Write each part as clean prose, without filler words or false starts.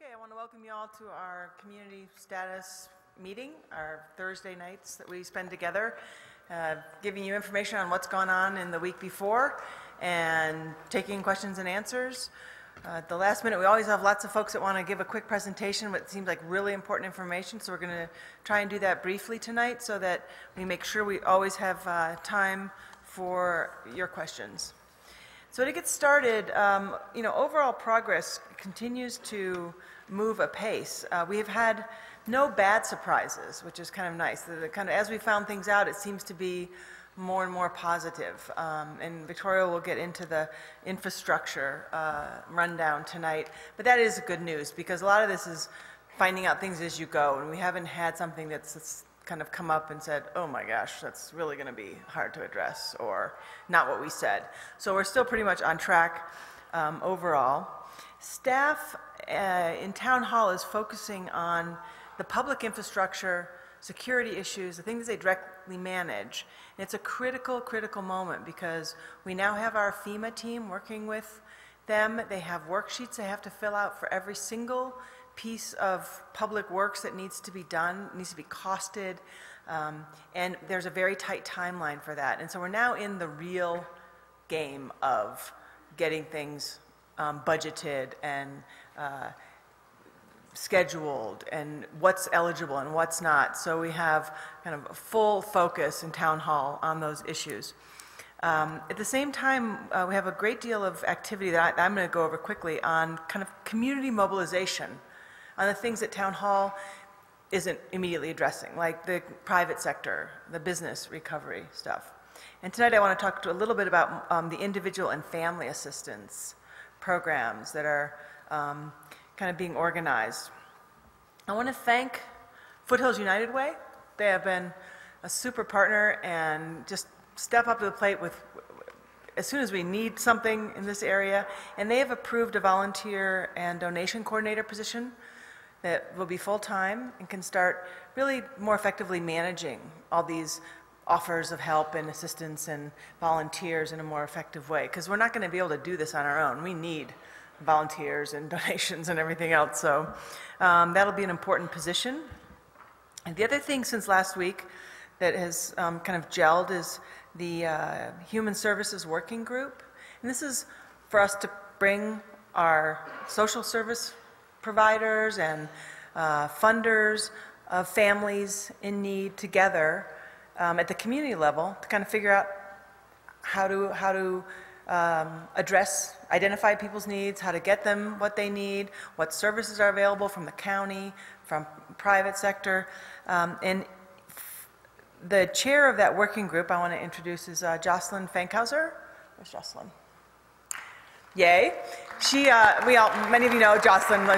Okay, I want to welcome you all to our community status meeting, our Thursday nights that we spend together, giving you information on what's gone on in the week before and taking questions and answers. At the last minute, we always have lots of folks that want to give a quick presentation, but it seems like really important information, so we're going to try and do that briefly tonight so that we make sure we always have time for your questions. So to get started, overall progress continues to move apace. We have had no bad surprises, which is kind of nice. As we found things out, it seems to be more and more positive. And Victoria will get into the infrastructure rundown tonight. But that is good news, because a lot of this is finding out things as you go, and we haven't had something that's kind of come up and said, oh my gosh, that's really going to be hard to address, or not what we said. So we're still pretty much on track overall. Staff in Town Hall is focusing on the public infrastructure, security issues, the things they directly manage. And it's a critical moment, because we now have our FEMA team working with them. They have worksheets they have to fill out for every single piece of public works that needs to be done, needs to be costed, and there's a very tight timeline for that. And so we're now in the real game of getting things budgeted and scheduled, and what's eligible and what's not. So we have kind of a full focus in Town Hall on those issues. At the same time, we have a great deal of activity that I'm going to go over quickly on kind of community mobilization, on the things that Town Hall isn't immediately addressing, like the private sector, the business recovery stuff. And tonight I want to talk a little bit about the individual and family assistance programs that are kind of being organized. I want to thank Foothills United Way. They have been a super partner and just step up to the plate with as soon as we need something in this area. And they have approved a volunteer and donation coordinator position that will be full-time and can start really more effectively managing all these offers of help and assistance and volunteers in a more effective way, because we're not going to be able to do this on our own. We need volunteers and donations and everything else, so that'll be an important position. And the other thing since last week that has kind of gelled is the Human Services Working Group. And this is for us to bring our social service providers and funders of families in need together at the community level to kind of figure out how to address, identify people's needs, how to get them what they need, what services are available from the county, from private sector. And the chair of that working group I want to introduce is Jocelyn Fankhauser. Where's Jocelyn? Yay. Many of you know Jocelyn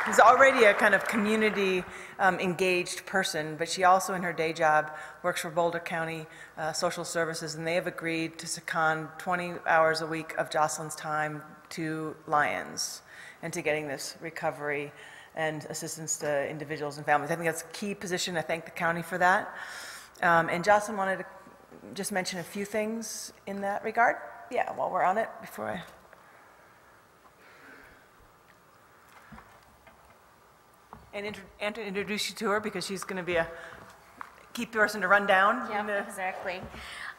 is already a kind of community engaged person, but she also in her day job works for Boulder County Social Services, and they have agreed to second 20 hours a week of Jocelyn's time to Lyons and to getting this recovery and assistance to individuals and families. I think that's a key position. I thank the county for that. And Jocelyn wanted to just mention a few things in that regard. Yeah, while we're on it, before I... And to introduce you to her, because she's going to be a key person to run down. Yeah, exactly.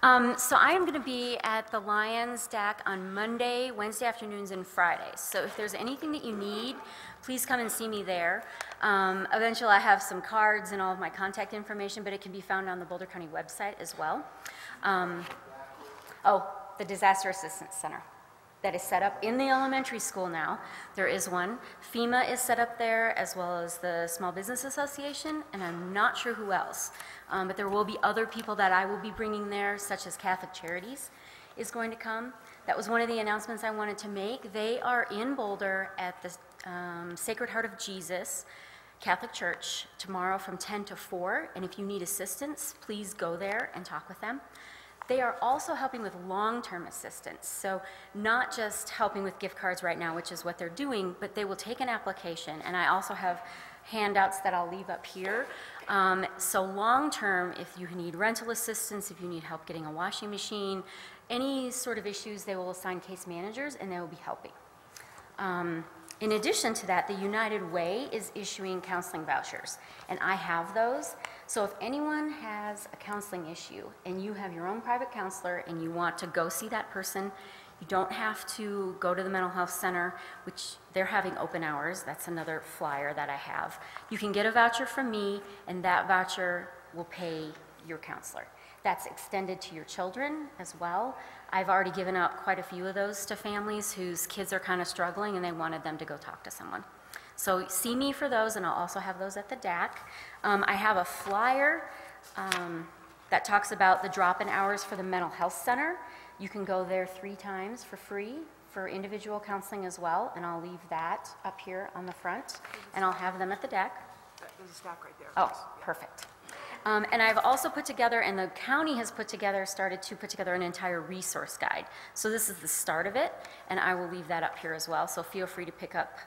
So I am going to be at the Lyons DAC on Monday, Wednesday afternoons, and Fridays. So if there's anything that you need, please come and see me there. Eventually I have some cards and all of my contact information, but it can be found on the Boulder County website as well. The Disaster Assistance Center that is set up in the elementary school now. There is one. FEMA is set up there, as well as the Small Business Association, and I'm not sure who else. But there will be other people that I will be bringing there, such as Catholic Charities is going to come. That was one of the announcements I wanted to make. They are in Boulder at the Sacred Heart of Jesus Catholic Church tomorrow from 10 to 4, and if you need assistance, please go there and talk with them. They are also helping with long-term assistance, so not just helping with gift cards right now, which is what they're doing, but they will take an application, and I also have handouts that I'll leave up here. So long-term, if you need rental assistance, if you need help getting a washing machine, any sort of issues, they will assign case managers, and they will be helping. In addition to that, the United Way is issuing counseling vouchers, and I have those. So if anyone has a counseling issue and you have your own private counselor and you want to go see that person, you don't have to go to the mental health center, which they're having open hours. That's another flyer that I have. You can get a voucher from me, and that voucher will pay your counselor. That's extended to your children as well. I've already given out quite a few of those to families whose kids are kind of struggling and they wanted them to go talk to someone. So see me for those, and I'll also have those at the DAC. I have a flyer that talks about the drop-in hours for the mental health center. You can go there 3 times for free for individual counseling as well, and I'll leave that up here on the front, and I'll have them at the DAC. There's a stack right there. Oh, perfect. And I've also put together, and the county has started to put together an entire resource guide. So this is the start of it, and I will leave that up here as well. So feel free to pick up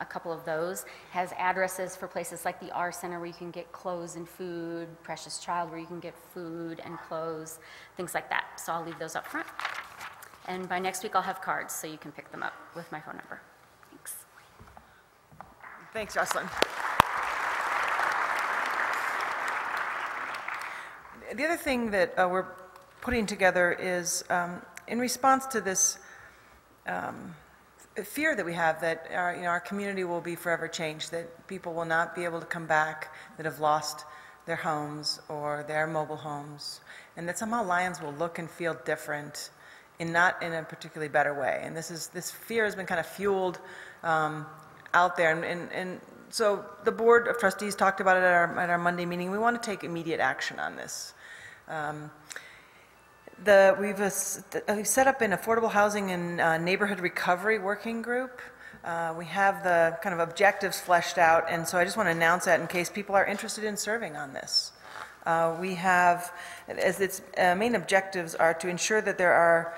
a couple of those. Has addresses for places like the R Center where you can get clothes and food, Precious Child where you can get food and clothes, things like that. So I'll leave those up front. And by next week I'll have cards so you can pick them up with my phone number. Thanks. Thanks, Jocelyn. The other thing that we're putting together is in response to this fear that we have that our community will be forever changed, that people will not be able to come back that have lost their homes or their mobile homes, and that somehow Lyons will look and feel different, not in a particularly better way. And this fear has been kind of fueled out there, and so the Board of Trustees talked about it at our Monday meeting. We want to take immediate action on this. We've set up an affordable housing and neighborhood recovery working group. We have the kind of objectives fleshed out, and so I just want to announce that in case people are interested in serving on this. We have, as its main objectives are to ensure that there are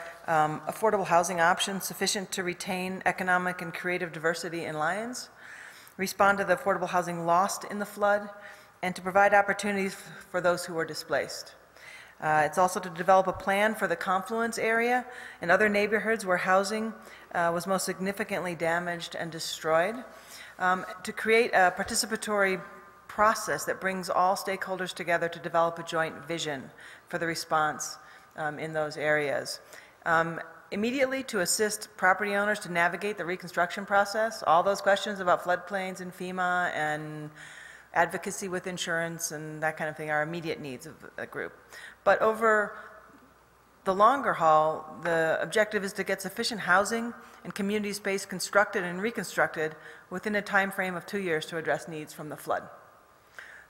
affordable housing options sufficient to retain economic and creative diversity in Lyons, respond to the affordable housing lost in the flood, and to provide opportunities for those who were displaced. It's also to develop a plan for the Confluence area and other neighborhoods where housing was most significantly damaged and destroyed, to create a participatory process that brings all stakeholders together to develop a joint vision for the response in those areas. Immediately to assist property owners to navigate the reconstruction process, all those questions about floodplains and FEMA and advocacy with insurance and that kind of thing are immediate needs of the group. But over the longer haul, the objective is to get sufficient housing and community space constructed and reconstructed within a time frame of 2 years to address needs from the flood.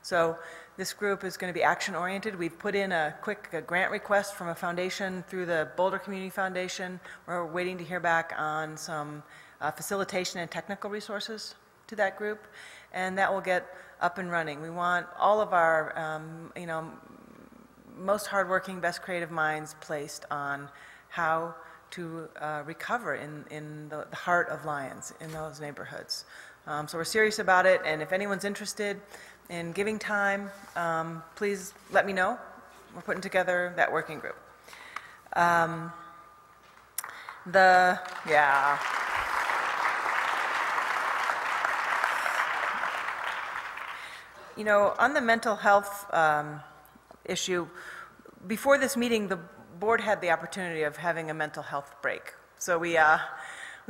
So this group is going to be action-oriented. We've put in a quick grant request from a foundation through the Boulder Community Foundation. We're waiting to hear back on some facilitation and technical resources to that group, and that will get up and running. We want all of our most hardworking, best creative minds placed on how to recover in the heart of Lyons, in those neighborhoods. So we're serious about it, and if anyone's interested in giving time, please let me know. We're putting together that working group. On the mental health issue, before this meeting, the board had the opportunity of having a mental health break. So we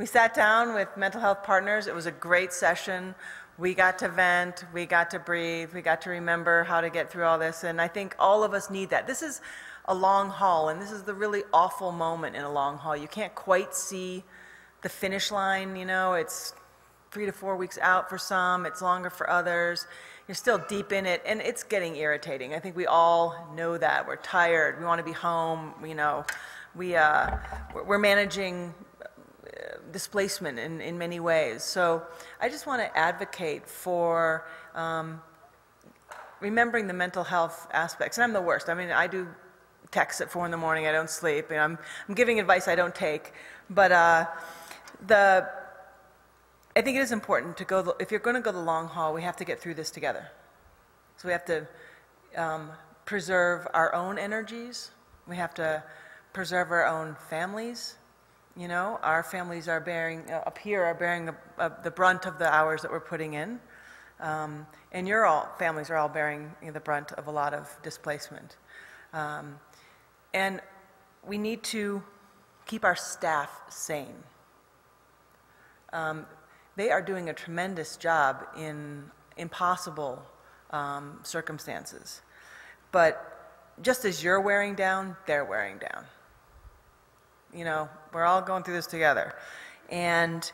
sat down with mental health partners. It was a great session. We got to vent, we got to breathe, we got to remember how to get through all this, and I think all of us need that. This is a long haul, and this is the really awful moment in a long haul. You can't quite see the finish line, it's 3 to 4 weeks out for some, it's longer for others. You're still deep in it, and it's getting irritating. I think we all know that. We're tired, we want to be home, we're managing displacement in many ways. So I just want to advocate for remembering the mental health aspects. And I'm the worst. I mean, I do texts at 4 in the morning. I don't sleep. And I'm giving advice I don't take. But I think it is important to go, if you're going to go the long haul, we have to get through this together. So we have to preserve our own energies. We have to preserve our own families. You know, our families are bearing, up here, are bearing the brunt of the hours that we're putting in. And families are all bearing the brunt of a lot of displacement. And we need to keep our staff sane. They are doing a tremendous job in impossible circumstances. But just as you're wearing down, they're wearing down. You know, we're all going through this together. And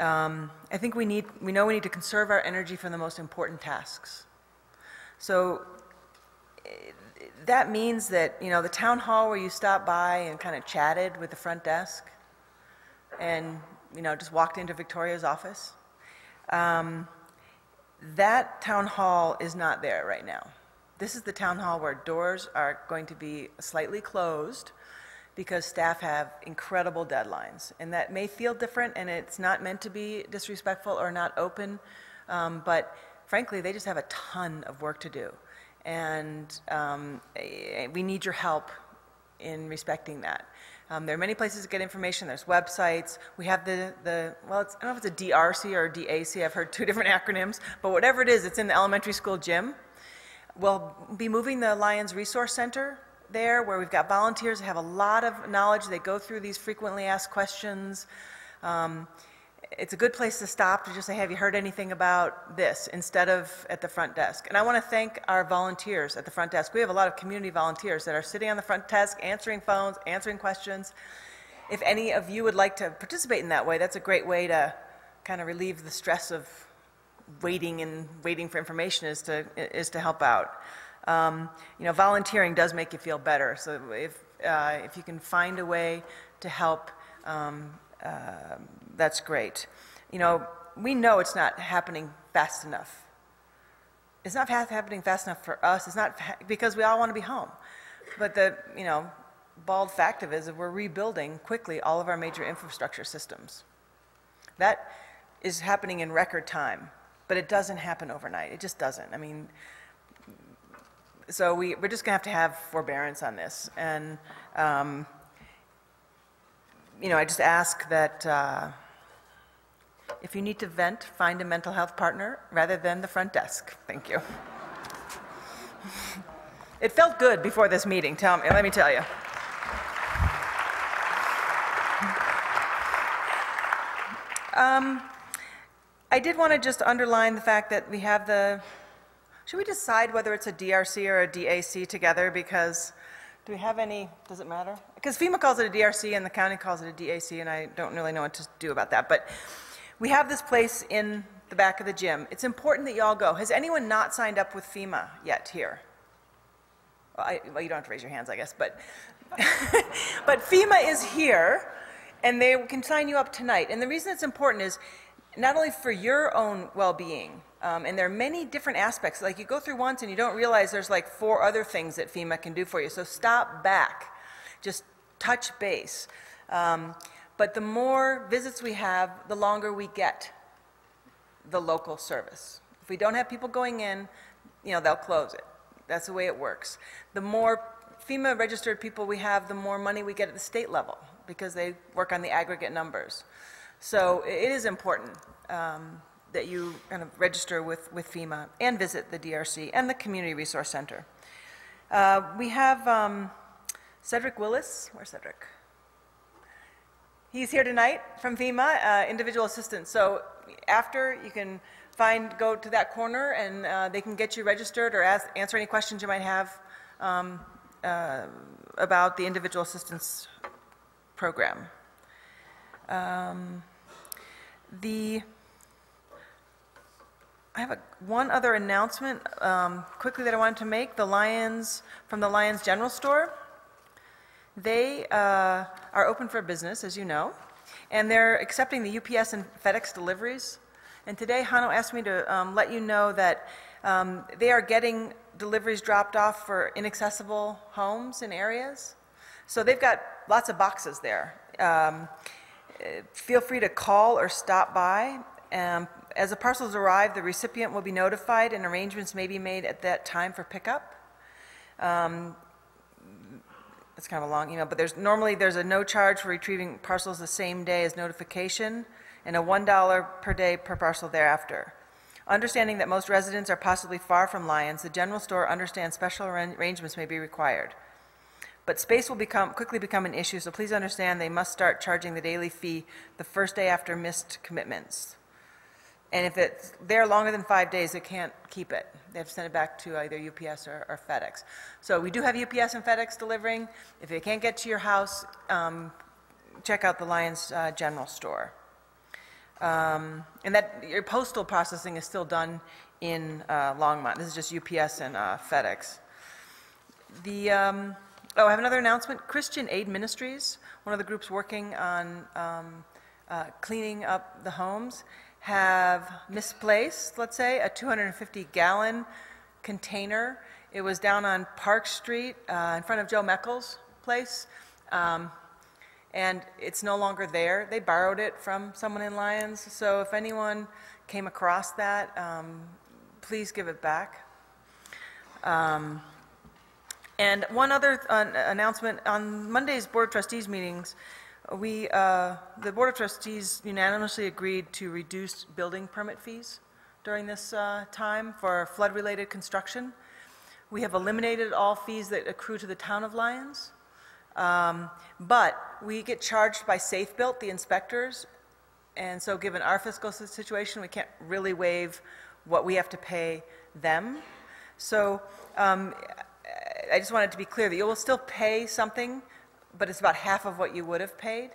I think we know we need to conserve our energy for the most important tasks. So that means that, you know, the town hall where you stopped by and kind of chatted with the front desk and, you know, just walked into Victoria's office, that town hall is not there right now. This is the town hall where doors are going to be slightly closed because staff have incredible deadlines. And that may feel different, and it's not meant to be disrespectful or not open, but frankly, they just have a ton of work to do. And we need your help in respecting that. There are many places to get information. There's websites. We have I don't know if it's a DRC or a DAC. I've heard two different acronyms, but whatever it is, it's in the elementary school gym. We'll be moving the Lyons Resource Center there, where we've got volunteers that have a lot of knowledge. They go through these frequently asked questions. It's a good place to stop to just say, have you heard anything about this, instead of at the front desk. And I want to thank our volunteers at the front desk. We have a lot of community volunteers that are sitting on the front desk, answering phones, answering questions. If any of you would like to participate in that way, that's a great way to kind of relieve the stress of waiting for information, is to help out. You know, volunteering does make you feel better. So if you can find a way to help, that's great. You know, we know it's not happening fast enough. It's not happening fast enough for us. It's not because we all want to be home. But the, you know, bald fact of it is that we're rebuilding quickly all of our major infrastructure systems. That is happening in record time, but it doesn't happen overnight. It just doesn't. I mean, so we're just going to have forbearance on this. And, you know, I just ask that if you need to vent, find a mental health partner rather than the front desk. Thank you. It felt good before this meeting, let me tell you. I did want to just underline the fact that we have should we decide whether it's a DRC or a DAC together? Because do we have does it matter? Because FEMA calls it a DRC and the county calls it a DAC, and I don't really know what to do about that. But we have this place in the back of the gym. It's important that you all go. Has anyone not signed up with FEMA yet here? Well, you don't have to raise your hands, I guess, but but FEMA is here, and they can sign you up tonight. And the reason it's important is not only for your own well-being, and there are many different aspects. Like, you go through once and you don't realize there's like 4 other things that FEMA can do for you. So stop back, just touch base. But the more visits we have, the longer we get the local service. If we don't have people going in, you know, they'll close it. That's the way it works. The more FEMA registered people we have, the more money we get at the state level, because they work on the aggregate numbers. So it is important that you kind of register with FEMA and visit the DRC and the Community Resource Center. We have Cedric Willis. Where's Cedric? He's here tonight from FEMA, individual assistant. So after, you can go to that corner, and they can get you registered or answer any questions you might have about the individual assistance program. I have one other announcement quickly that I wanted to make. From the Lyons General Store, they are open for business, as you know, and they're accepting the UPS and FedEx deliveries. And today, Hano asked me to let you know that they are getting deliveries dropped off for inaccessible homes and areas. So they've got lots of boxes there. Feel free to call or stop by. As the parcels arrive, the recipient will be notified, and arrangements may be made at that time for pickup. it's kind of a long email, but there's a no charge for retrieving parcels the same day as notification, and a $1 per day per parcel thereafter. Understanding that most residents are possibly far from Lyons, the general store understands special arrangements may be required. But space will quickly become an issue, so please understand they must start charging the daily fee the first day after missed commitments. And if it's there longer than 5 days, they can't keep it. They have to send it back to either UPS or FedEx. So we do have UPS and FedEx delivering. If they can't get to your house, check out the Lyons General Store. And that your postal processing is still done in Longmont. This is just UPS and FedEx. I have another announcement. Christian Aid Ministries, one of the groups working on cleaning up the homes, have misplaced, let's say, a 250-gallon container. It was down on Park Street in front of Joe Meckel's place, and it's no longer there. They borrowed it from someone in Lyons, so if anyone came across that, please give it back. And one other announcement, on Monday's Board of Trustees meetings, the Board of Trustees unanimously agreed to reduce building permit fees during this time for flood-related construction. We have eliminated all fees that accrue to the Town of Lyons, but we get charged by Safe Built, the inspectors, and so given our fiscal situation, we can't really waive what we have to pay them. So I just wanted to be clear that you will still pay something, but it's about half of what you would have paid.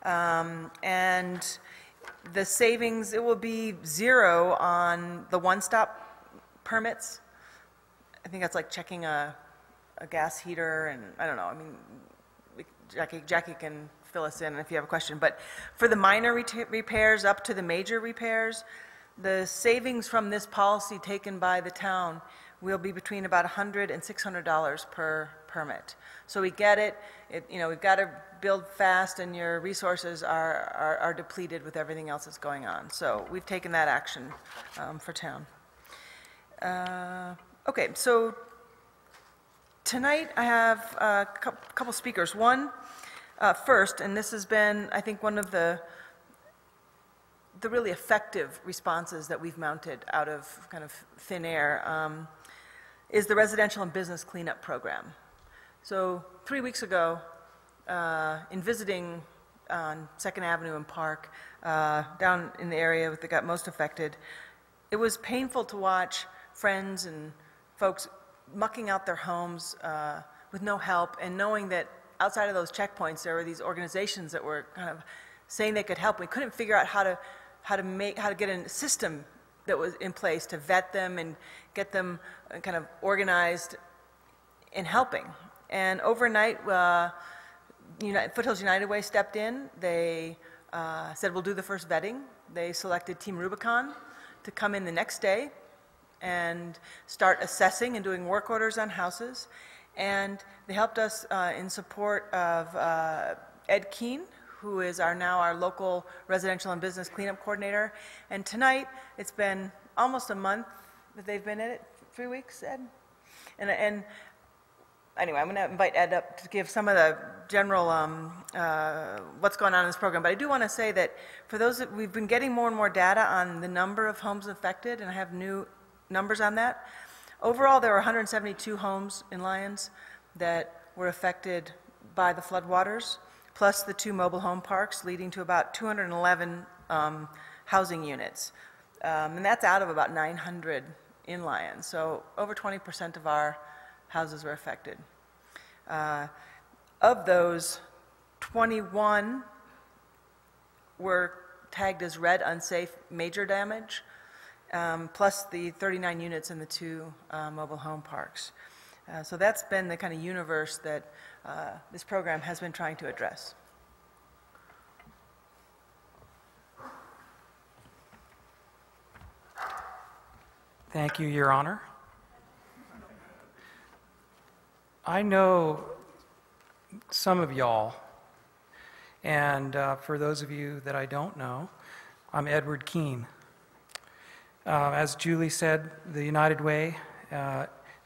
And the savings, it will be zero on the one-stop permits. I think that's like checking a gas heater, and I don't know. I mean, Jackie can fill us in if you have a question. But for the minor repairs up to the major repairs, the savings from this policy taken by the town will be between about $100 and $600 per permit. So we get it. We've got to build fast, and your resources are depleted with everything else that's going on. So we've taken that action for town. Okay, so tonight I have a couple speakers. One, first, and this has been, I think, one of the really effective responses that we've mounted out of kind of thin air, is the residential and business cleanup program. So 3 weeks ago, in visiting on 2nd Avenue and Park, down in the area that got most affected, it was painful to watch friends and folks mucking out their homes with no help, and knowing that outside of those checkpoints there were these organizations that were kind of saying they could help. We couldn't figure out how to get a system that was in place to vet them and get them kind of organized in helping. And overnight, Foothills United Way stepped in. They said, we'll do the first vetting. They selected Team Rubicon to come in the next day and start assessing and doing work orders on houses. And they helped us in support of Ed Keene, who is now our local residential and business cleanup coordinator. And tonight, it's been almost a month that they've been in it. 3 weeks, Ed? And anyway, I'm going to invite Ed up to give some of the general what's going on in this program. But I do want to say that for those that we've been getting more and more data on the number of homes affected, and I have new numbers on that. Overall, there were 172 homes in Lyons that were affected by the floodwaters, plus the 2 mobile home parks, leading to about 211 housing units. And that's out of about 900 in Lyons. So over 20% of our houses were affected. Of those, 21 were tagged as red, unsafe, major damage, plus the 39 units in the 2 mobile home parks. So that's been the kind of universe that this program has been trying to address. Thank you, Your Honor. I know some of y'all, and for those of you that I don't know, I'm Edward Keene. As Julie said, the United Way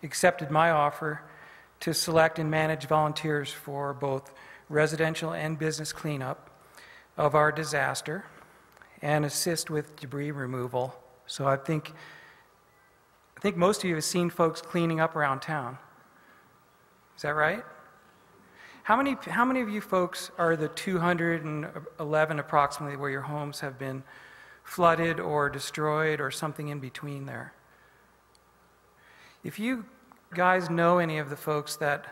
accepted my offer to select and manage volunteers for both residential and business cleanup of our disaster and assist with debris removal. So I think most of you have seen folks cleaning up around town. Is that right? How many of you folks are the 211 approximately where your homes have been flooded or destroyed or something in between there? If you guys know any of the folks that,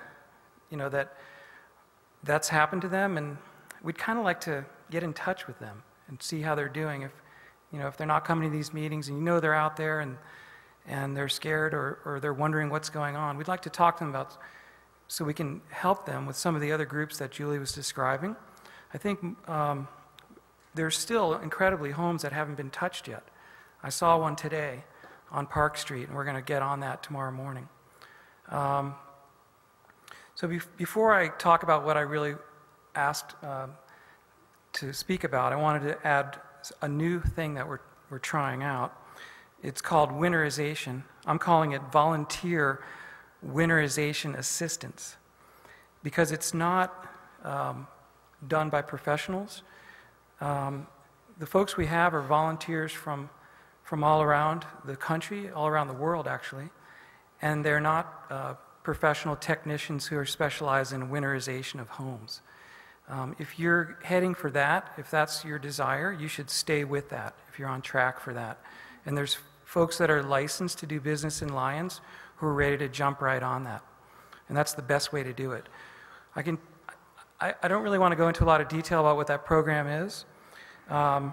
that's happened to them, and we'd kind of like to get in touch with them and see how they're doing. If they're not coming to these meetings and they're out there and they're scared or they're wondering what's going on, we'd like to talk to them about so we can help them with some of the other groups that Julie was describing. I think there's still incredibly homes that haven't been touched yet. I saw one today on Park Street, and we're going to get on that tomorrow morning. So before I talk about what I really asked to speak about, I wanted to add a new thing that we're trying out. It's called winterization. I'm calling it volunteer winterization assistance, because it's not done by professionals. The folks we have are volunteers from all around the country, all around the world actually, and they're not professional technicians who are specialized in winterization of homes. If you're heading for that, if that's your desire, you should stay with that if you're on track for that. And there's folks that are licensed to do business in Lyons who are ready to jump right on that. And that's the best way to do it. I don't really want to go into a lot of detail about what that program is, and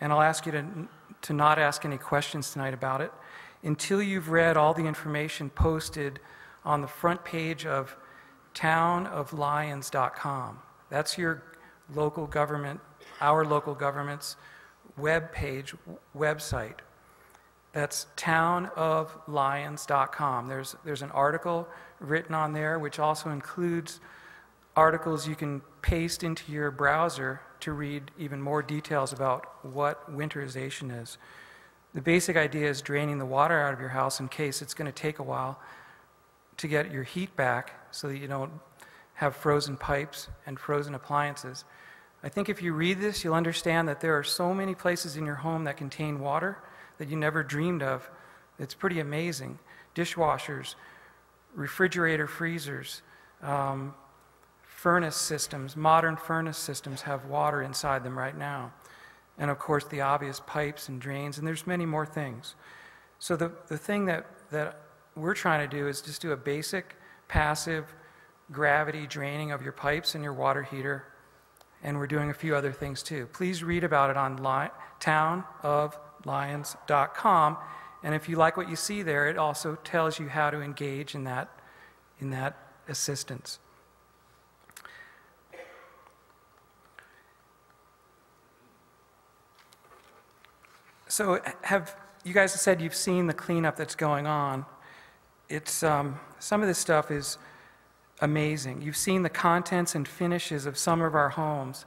I'll ask you to not ask any questions tonight about it until you've read all the information posted on the front page of townoflyons.com. That's your local government, our local government's website. That's townoflyons.com. There's an article written on there which also includes articles you can paste into your browser to read even more details about what winterization is. The basic idea is draining the water out of your house in case it's going to take a while to get your heat back so that you don't have frozen pipes and frozen appliances. I think if you read this, you'll understand that there are so many places in your home that contain water that you never dreamed of. It's pretty amazing. Dishwashers, refrigerator freezers, furnace systems, modern furnace systems have water inside them right now. And of course the obvious pipes and drains, and there's many more things. So the thing that we're trying to do is just do a basic passive gravity draining of your pipes and your water heater, and we're doing a few other things too. Please read about it on townoflyons.com, and if you like what you see there, it also tells you how to engage in that assistance. So you guys have said you've seen the cleanup that's going on. It's some of this stuff is amazing. You've seen the contents and finishes of some of our homes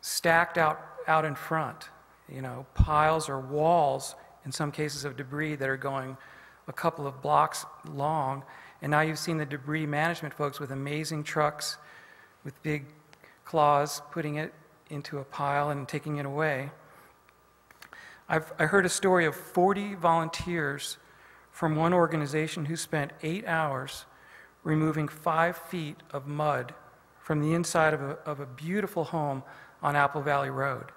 stacked out in front, piles or walls in some cases of debris that are going a couple of blocks long. And now you've seen the debris management folks with amazing trucks with big claws putting it into a pile and taking it away. I heard a story of 40 volunteers from one organization who spent 8 hours removing 5 feet of mud from the inside of a beautiful home on Apple Valley Road.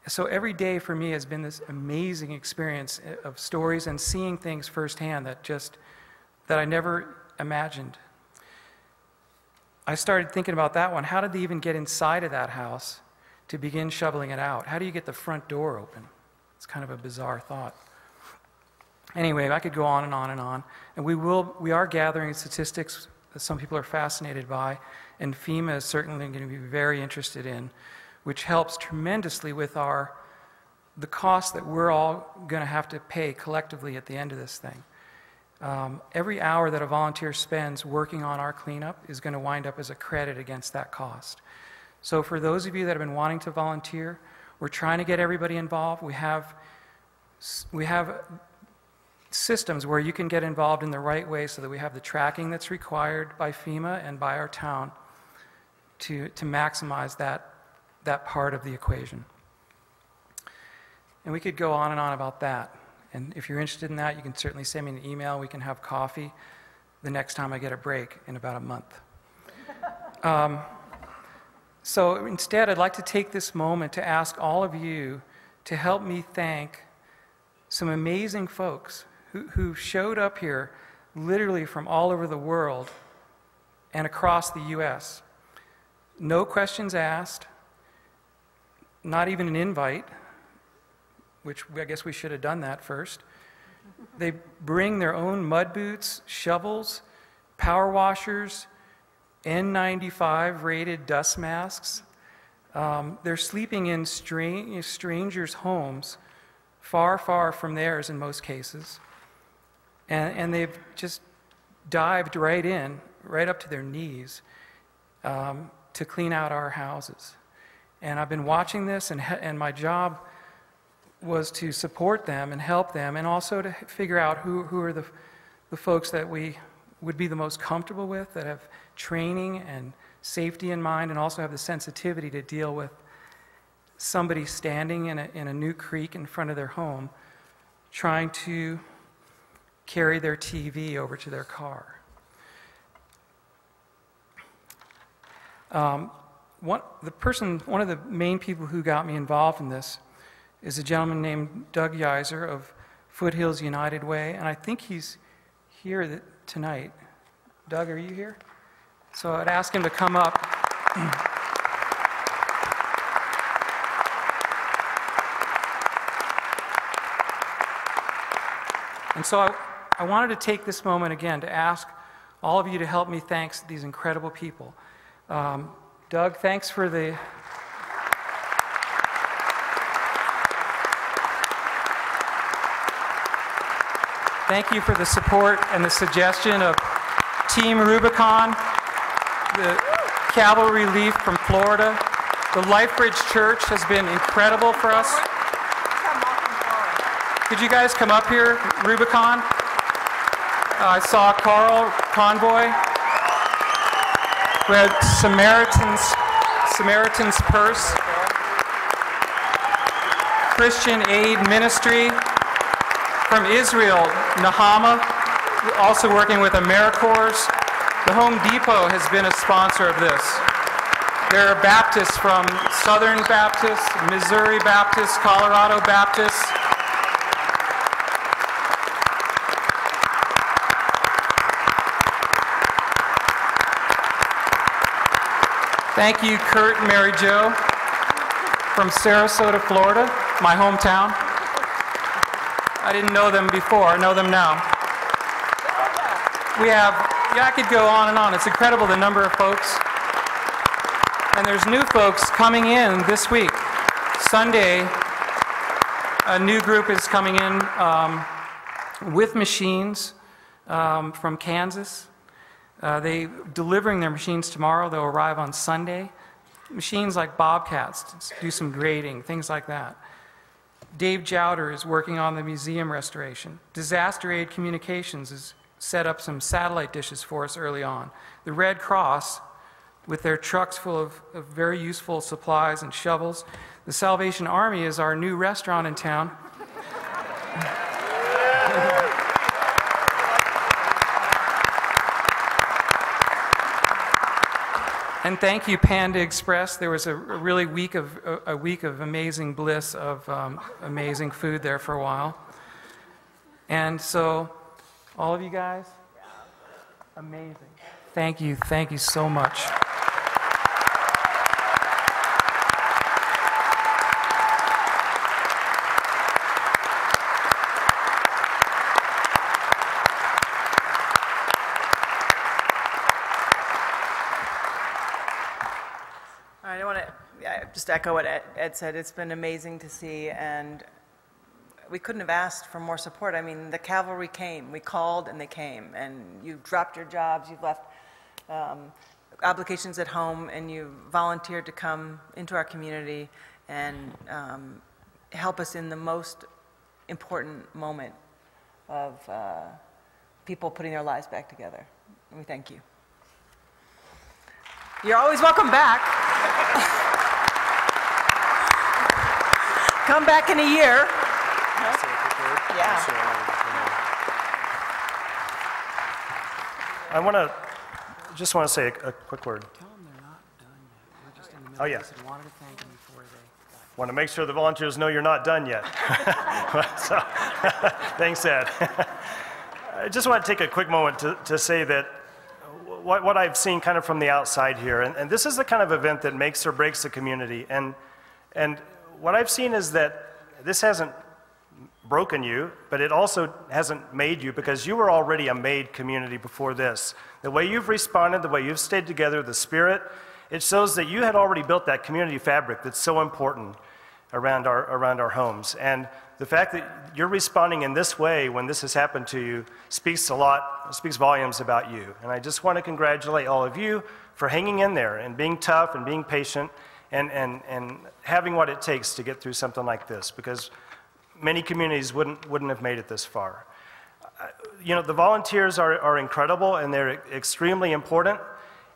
So every day for me has been this amazing experience of stories and seeing things firsthand that I never imagined. I started thinking about that one. How did they even get inside of that house to begin shoveling it out? How do you get the front door open? It's kind of a bizarre thought. Anyway, I could go on and on and on. And we are gathering statistics that some people are fascinated by, and FEMA is certainly going to be very interested in, which helps tremendously with the cost that we're all going to have to pay collectively at the end of this thing. Every hour that a volunteer spends working on our cleanup is going to wind up as a credit against that cost. So for those of you that have been wanting to volunteer, we're trying to get everybody involved. We have systems where you can get involved in the right way so that we have the tracking that's required by FEMA and by our town to maximize that part of the equation. And we could go on and on about that. And if you're interested in that, you can certainly send me an email. We can have coffee the next time I get a break in about a month. So instead, I'd like to take this moment to ask all of you to help me thank some amazing folks who showed up here literally from all over the world and across the U.S. No questions asked, not even an invite, which I guess we should have done that first. They bring their own mud boots, shovels, power washers, N95 rated dust masks. They're sleeping in strangers' homes, far, far from theirs in most cases. And they've just dived right in, right up to their knees, to clean out our houses. And I've been watching this, and my job was to support them and help them, and also to figure out who are the folks that we would be the most comfortable with, that have training and safety in mind, and also have the sensitivity to deal with somebody standing in a new creek in front of their home, trying to carry their TV over to their car. One of the main people who got me involved in this is a gentleman named Doug Yeiser of Foothills United Way, and I think he's here tonight. Doug, are you here? So I'd ask him to come up. And so I wanted to take this moment again to ask all of you to help me thank these incredible people. Doug, thanks for the... Thank you for the support and the suggestion of Team Rubicon, the Cavalry Leaf from Florida. The LifeBridge Church has been incredible for us. Could you guys come up here, Rubicon? I saw Carl Convoy. We had Samaritan's Purse, Christian Aid Ministry. From Israel, Nahama, also working with AmeriCorps. The Home Depot has been a sponsor of this. There are Baptists from Southern Baptists, Missouri Baptists, Colorado Baptists. Thank you, Kurt and Mary Jo from Sarasota, Florida, my hometown. I didn't know them before, I know them now. I could go on and on. It's incredible the number of folks. And there's new folks coming in this week. Sunday, a new group is coming in with machines from Kansas. They delivering their machines tomorrow. They'll arrive on Sunday. Machines like Bobcats to do some grading, things like that. Dave Jowder is working on the museum restoration. Disaster Aid Communications has set up some satellite dishes for us early on. The Red Cross, with their trucks full of very useful supplies and shovels. The Salvation Army is our new restaurant in town. And thank you, Panda Express. There was a week of amazing bliss of amazing food there for a while. And so, all of you guys, amazing. Thank you so much. I want to just echo what Ed said. It's been amazing to see, and we couldn't have asked for more support. I mean, the cavalry came. We called, and they came. And you dropped your jobs. You've left obligations at home, and you volunteered to come into our community and help us in the most important moment of people putting their lives back together. And we thank you. You're always welcome back. Come back in a year. Yeah. I just want to say a quick word. Tell them they're not done yet. We're just in the middle. Oh, yeah. I said, wanted to thank them before they... Want to make sure the volunteers know you're not done yet. So, thanks, Ed. I just want to take a quick moment to say that what I've seen kind of from the outside here, and this is the kind of event that makes or breaks the community. And what I've seen is that this hasn't broken you, but it also hasn't made you, because you were already a made community before this. The way you've responded, the way you've stayed together, the spirit, it shows that you had already built that community fabric that's so important around our homes. And the fact that you're responding in this way when this has happened to you speaks volumes about you. And I just want to congratulate all of you for hanging in there and being tough and being patient and having what it takes to get through something like this, because many communities wouldn't have made it this far. You know, the volunteers are incredible, and they're extremely important,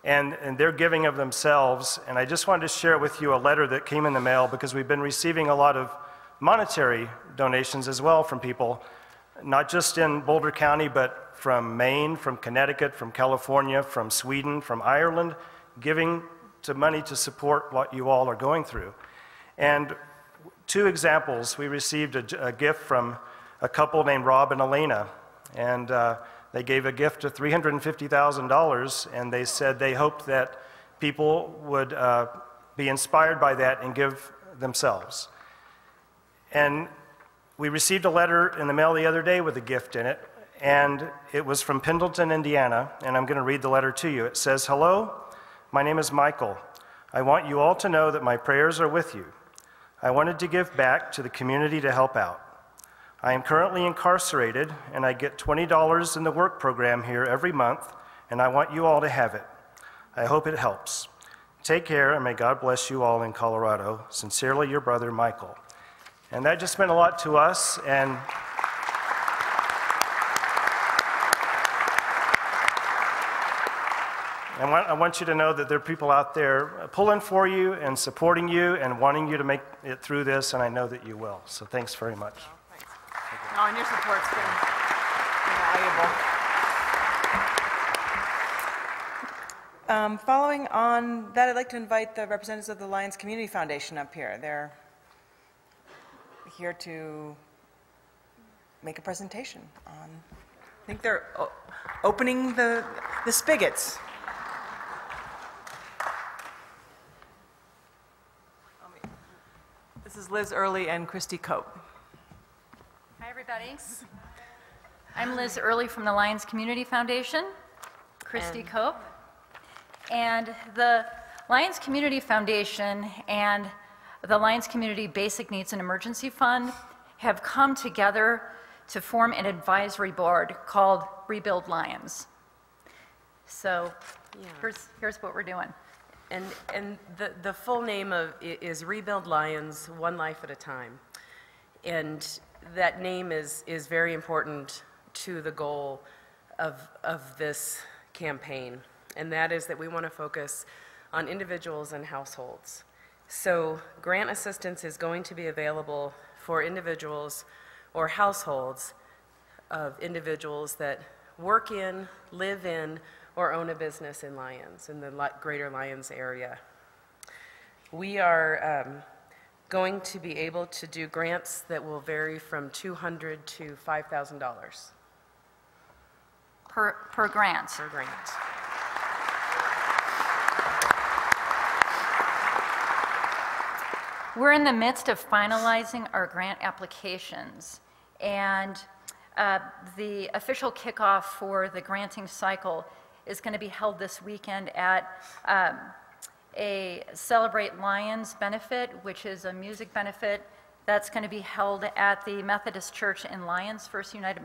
and they're giving of themselves. And I just wanted to share with you a letter that came in the mail, because we've been receiving a lot of monetary donations as well from people, not just in Boulder County, but from Maine, from Connecticut, from California, from Sweden, from Ireland, giving to money to support what you all are going through. And two examples, we received a gift from a couple named Rob and Elena, and they gave a gift of $350,000, and they said they hoped that people would be inspired by that and give themselves. And we received a letter in the mail the other day with a gift in it, and it was from Pendleton, Indiana, and I'm going to read the letter to you. It says, "Hello, my name is Michael. I want you all to know that my prayers are with you. I wanted to give back to the community to help out. I am currently incarcerated, and I get $20 in the work program here every month, and I want you all to have it. I hope it helps. Take care, and may God bless you all in Colorado. Sincerely, your brother, Michael." And that just meant a lot to us, and I want you to know that there are people out there pulling for you and supporting you and wanting you to make it through this, and I know that you will. So thanks very much. Oh, and your support's been invaluable. Following on that, I'd like to invite the representatives of the Lyons Community Foundation up here. They're here to make a presentation on, I think they're opening the spigots. This is Liz Early and Christy Cope. Hi, everybody. I'm Liz Early from the Lyons Community Foundation, Christy Cope. And the Lyons Community Foundation and the Lyons Community Basic Needs and Emergency Fund have come together to form an advisory board called Rebuild Lyons. So here's what we're doing. And the full name is Rebuild Lyons, One Life at a Time. And that name is very important to the goal of this campaign. And that is that we want to focus on individuals and households. So grant assistance is going to be available for individuals or households of individuals that work in, live in, or own a business in Lyons, in the greater Lyons area. We are going to be able to do grants that will vary from $200 to $5,000 Per grant. per grant. We're in the midst of finalizing our grant applications, and the official kickoff for the granting cycle is going to be held this weekend at a Celebrate Lyons benefit, which is a music benefit that's going to be held at the Methodist Church in Lyons, First United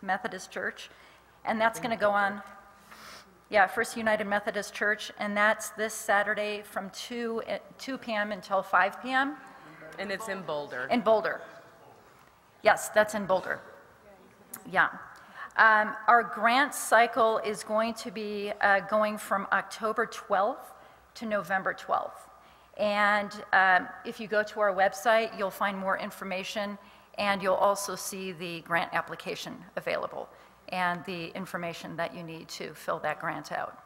Methodist Church, and that's going to go on, First United Methodist Church, and that's this Saturday from 2 p.m. until 5 p.m. And it's in Boulder. In Boulder. Yes, that's in Boulder. Yeah. Our grant cycle is going to be going from October 12th to November 12th. And if you go to our website, you'll find more information, and you'll also see the grant application available and the information that you need to fill that grant out.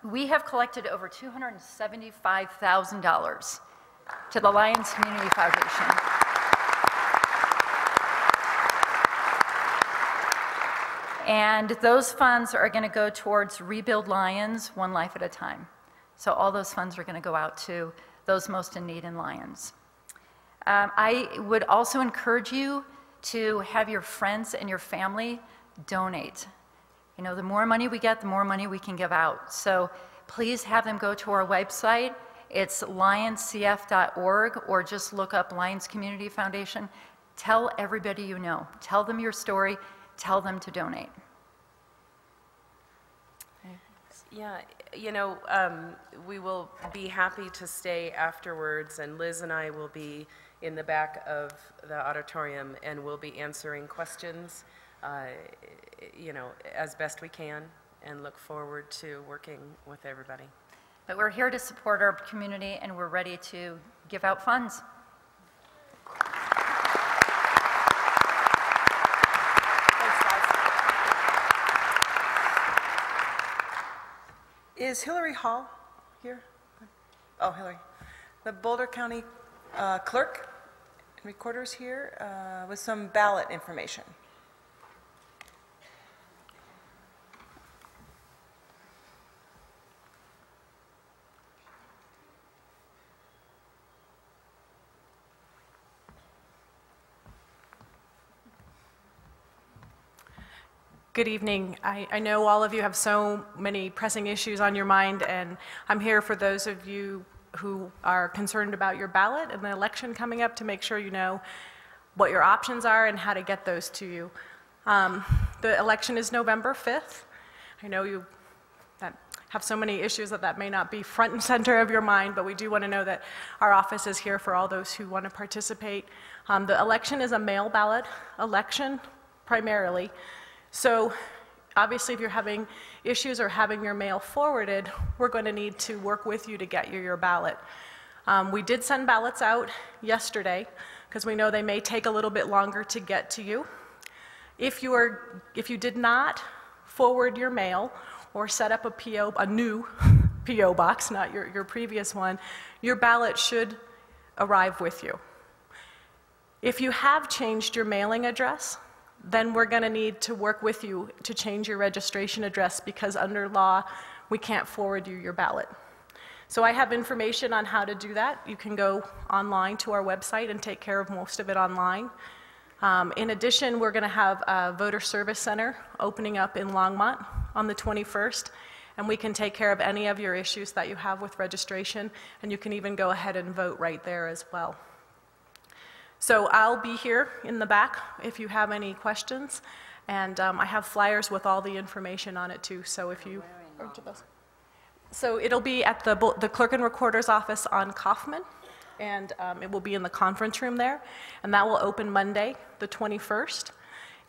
We have collected over $275,000 to the Lyons Community Foundation. And those funds are going to go towards Rebuild Lyons, One Life at a Time. So all those funds are going to go out to those most in need in Lyons. I would also encourage you to have your friends and your family donate. You know, the more money we get, the more money we can give out. So please have them go to our website. It's lyonscf.org, or just look up Lyons Community Foundation. Tell everybody you know. Tell them your story. Tell them to donate. Yeah, you know, we will be happy to stay afterwards, and Liz and I will be in the back of the auditorium, and we'll be answering questions, you know, as best we can, and look forward to working with everybody. But we're here to support our community, and we're ready to give out funds. Is Hillary Hall here? Oh, Hillary. The Boulder County Clerk and Recorder's here with some ballot information. Good evening. I know all of you have so many pressing issues on your mind, and I'm here for those of you who are concerned about your ballot and the election coming up to make sure you know what your options are and how to get those to you. The election is November 5th. I know you have so many issues that may not be front and center of your mind, but we do want to know that our office is here for all those who want to participate. The election is a mail ballot election primarily. So obviously if you're having issues or having your mail forwarded, we're going to need to work with you to get you your ballot. We did send ballots out yesterday because we know they may take a little bit longer to get to you. If you did not forward your mail or set up a new PO box, not your previous one, your ballot should arrive with you. If you have changed your mailing address, then we're going to need to work with you to change your registration address, because under law, we can't forward you your ballot. So I have information on how to do that. You can go online to our website and take care of most of it online. In addition, we're going to have a voter service center opening up in Longmont on the 21st, and we can take care of any of your issues that you have with registration, and you can even go ahead and vote right there as well. So I'll be here in the back if you have any questions, and I have flyers with all the information on it too. So if you, so it'll be at the Clerk and Recorder's office on Kaufman, and it will be in the conference room there, and that will open Monday, the 21st.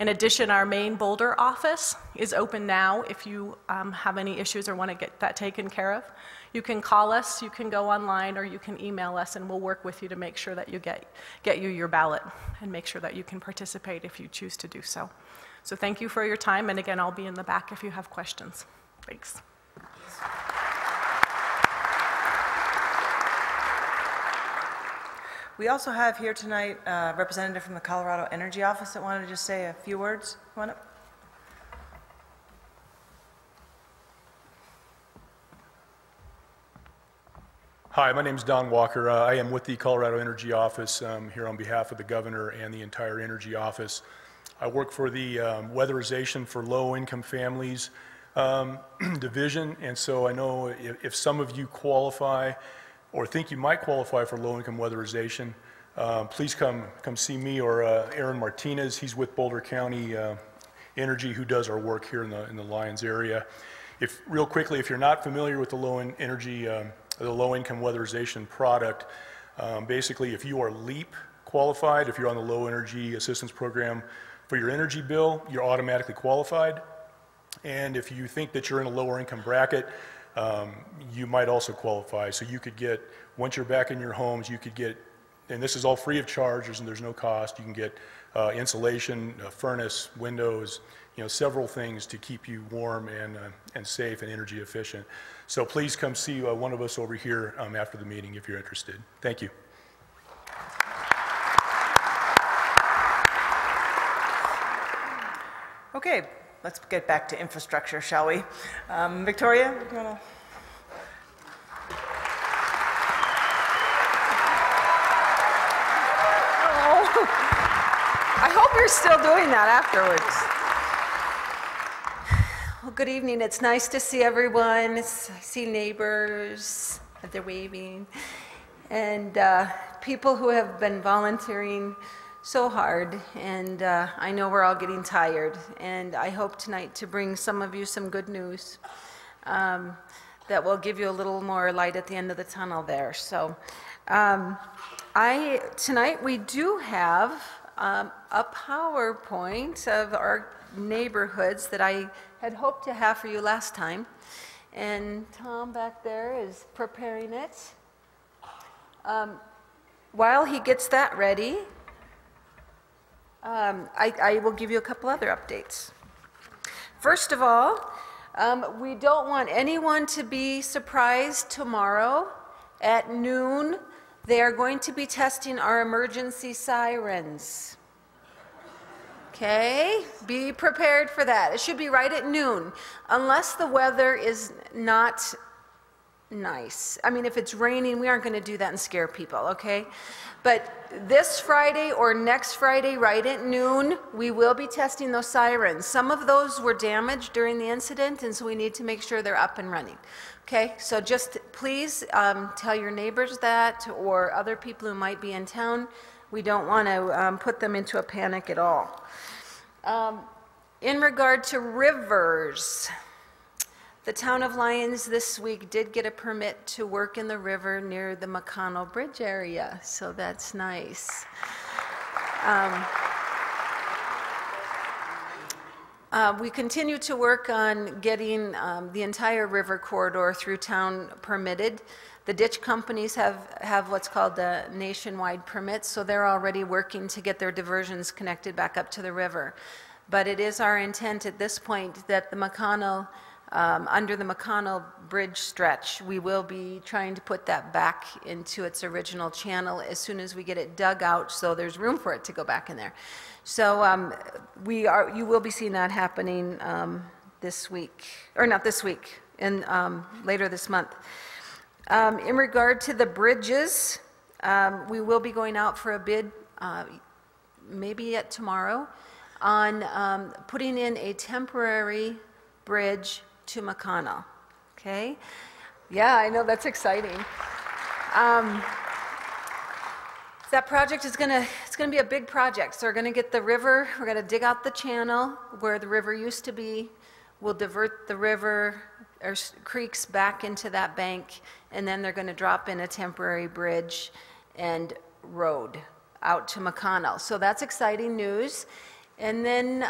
In addition, our main Boulder office is open now if you have any issues or want to get that taken care of. You can call us, you can go online, or you can email us, and we'll work with you to make sure that you get you your ballot and make sure that you can participate if you choose to do so. So thank you for your time, and again, I'll be in the back if you have questions. Thanks. We also have here tonight a representative from the Colorado Energy Office that wanted to just say a few words. Come on up. Hi, my name is Don Walker. I am with the Colorado Energy Office here on behalf of the governor and the entire energy office. I work for the weatherization for low-income families division, and so I know if some of you qualify or think you might qualify for low-income weatherization, please come see me or Aaron Martinez. He's with Boulder County Energy, who does our work here in the Lyons area. Real quickly, if you're not familiar with the the low-income weatherization product, basically if you are LEAP qualified. If you're on the low energy assistance program for your energy bill, you're automatically qualified. And if you think that you're in a lower income bracket, you might also qualify. So you could get, once you're back in your homes, you could get, and this is all free of charge, and there's no cost. You can get insulation, a furnace, windows, several things to keep you warm and safe and energy efficient. So please come see one of us over here after the meeting if you're interested. Thank you. Okay, let's get back to infrastructure, shall we? Victoria, you want to? I hope you're still doing that afterwards. Well, good evening. It's nice to see everyone. I see neighbors, they're waving, and people who have been volunteering so hard, and I know we're all getting tired, and I hope tonight to bring some of you some good news that will give you a little more light at the end of the tunnel there. So tonight we do have a PowerPoint of our neighborhoods that I had hoped to have for you last time, and Tom back there is preparing it. While he gets that ready, I will give you a couple other updates. First of all, we don't want anyone to be surprised tomorrow at noon. They are going to be testing our emergency sirens. Okay, be prepared for that. It should be right at noon, unless the weather is not nice. I mean, if it's raining, we aren't going to do that and scare people, okay? But this Friday or next Friday, right at noon, we will be testing those sirens. Some of those were damaged during the incident, and so we need to make sure they're up and running. Okay, so just please tell your neighbors that, or other people who might be in town. We don't want to put them into a panic at all. In regard to rivers, the Town of Lyons this week did get a permit to work in the river near the McConnell Bridge area, so that's nice. We continue to work on getting the entire river corridor through town permitted. The ditch companies have what's called the nationwide permits, so they're already working to get their diversions connected back up to the river. But it is our intent at this point that the McConnell, under the McConnell Bridge stretch, we will be trying to put that back into its original channel as soon as we get it dug out, so there's room for it to go back in there. So you will be seeing that happening this week, or not this week, later this month. In regard to the bridges, we will be going out for a bid, maybe yet tomorrow, on putting in a temporary bridge to McConnell. Okay? Yeah, I know, that's exciting. That project is it's gonna be a big project. So we're gonna get the river, we're gonna dig out the channel where the river used to be. We'll divert the river or creeks back into that bank, and then they're gonna drop in a temporary bridge and road out to McConnell. So that's exciting news. And then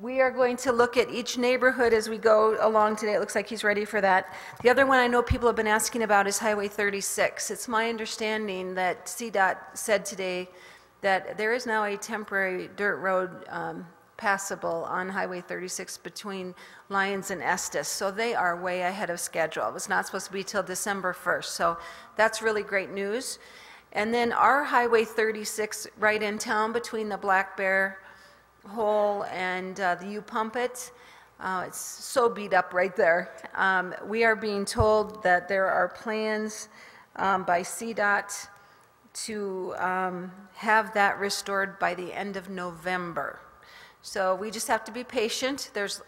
we are going to look at each neighborhood as we go along today. It looks like he's ready for that. The other one I know people have been asking about is Highway 36. It's my understanding that CDOT said today that there is now a temporary dirt road passable on Highway 36 between Lyons and Estes. So they are way ahead of schedule. It was not supposed to be till December 1st. So that's really great news. And then our Highway 36 right in town between the Black Bear Hole and the U-Pump-It, it's so beat up right there. We are being told that there are plans by CDOT to have that restored by the end of November. So we just have to be patient. There's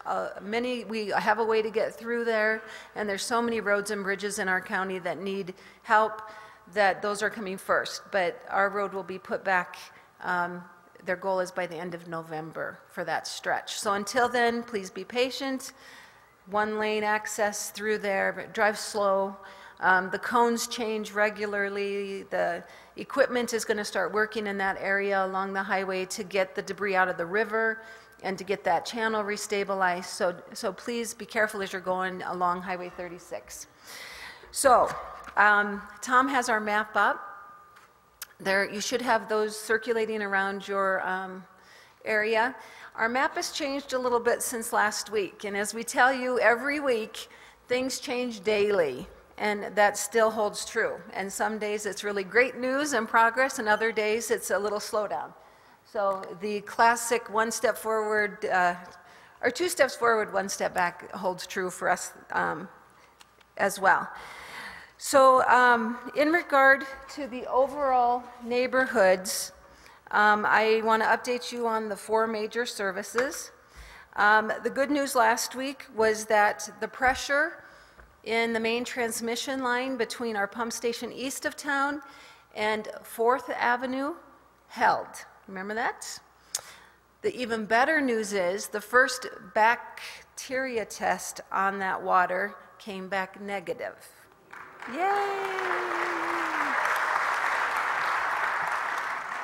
we have a way to get through there, and there's so many roads and bridges in our county that need help that those are coming first. But our road will be put back, their goal is by the end of November for that stretch. So until then, please be patient. One lane access through there, but drive slow. The cones change regularly. The equipment is going to start working in that area along the highway to get the debris out of the river and to get that channel restabilized. So please be careful as you're going along Highway 36. So Tom has our map up. There, you should have those circulating around your area. Our map has changed a little bit since last week, and as we tell you every week, things change daily, and that still holds true. And some days it's really great news and progress, and other days it's a little slowdown. So the classic one step forward, or 2 steps forward, 1 step back holds true for us as well. So in regard to the overall neighborhoods, I want to update you on the 4 major services. The good news last week was that the pressure in the main transmission line between our pump station east of town and 4th Avenue held. Remember that? The even better news is the first bacteria test on that water came back negative. Yay!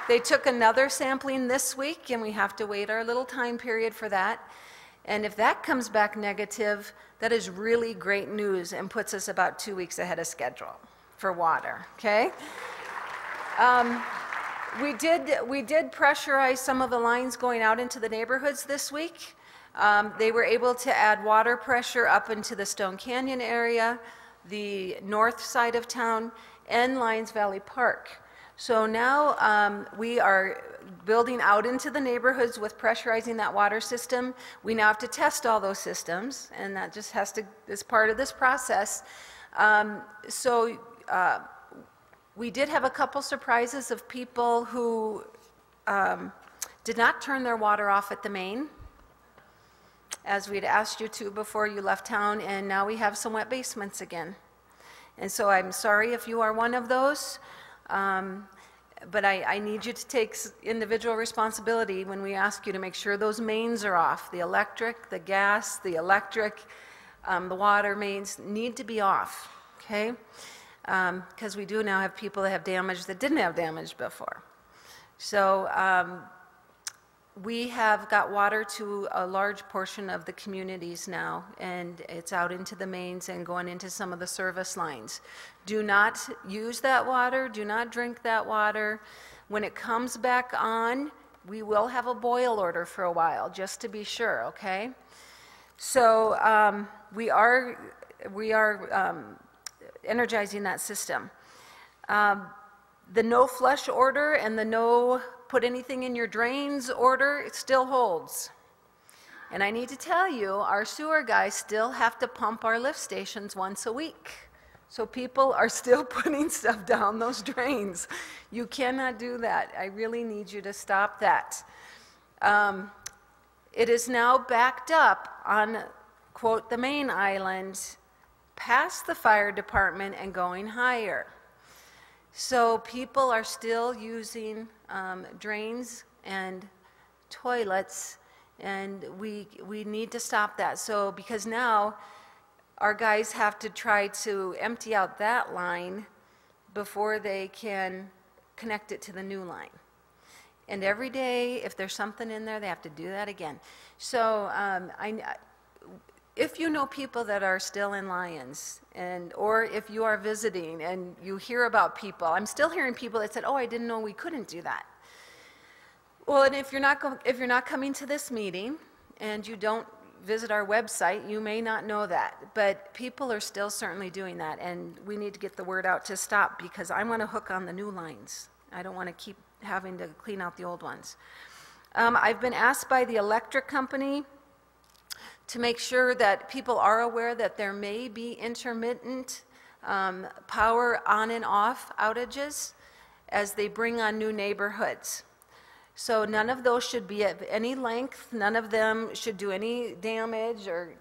They took another sampling this week, and we have to wait our little time period for that. And if that comes back negative, that is really great news and puts us about 2 weeks ahead of schedule for water, okay? We did pressurize some of the lines going out into the neighborhoods this week. They were able to add water pressure up into the Stone Canyon area, the north side of town, and Lyons Valley Park. So now we are building out into the neighborhoods with pressurizing that water system. We now have to test all those systems, and that just has to, is part of this process. We did have a couple surprises of people who did not turn their water off at the main, as we'd asked you to before you left town, and now we have some wet basements again. And so I'm sorry if you are one of those, but I need you to take individual responsibility when we ask you to make sure those mains are off. The electric, the gas, the electric, the water mains need to be off, okay? Because we do now have people that have damage that didn't have damage before. So we have got water to a large portion of the communities now, and it's out into the mains and going into some of the service lines. Do not use that water, do not drink that water. When it comes back on, we will have a boil order for a while, just to be sure, okay? So we are energizing that system. The no flush order and the no put anything in your drains order, it still holds. And I need to tell you, our sewer guys still have to pump our lift stations once a week. So people are still putting stuff down those drains. You cannot do that. I really need you to stop that. It is now backed up on, quote, the main island, past the fire department and going higher. So people are still using drains and toilets, and we need to stop that. So because now our guys have to try to empty out that line before they can connect it to the new line. And every day, if there's something in there, they have to do that again. So if you know people that are still in Lyons, or if you are visiting and you hear about people, I'm still hearing people that said, oh, I didn't know we couldn't do that. Well, and if you're not coming to this meeting and you don't visit our website, you may not know that, but people are still certainly doing that, and we need to get the word out to stop, because I want to hook on the new lines. I don't want to keep having to clean out the old ones. I've been asked by the electric company to make sure that people are aware that there may be intermittent power on and off outages as they bring on new neighborhoods. So none of those should be at any length. None of them should do any damage or,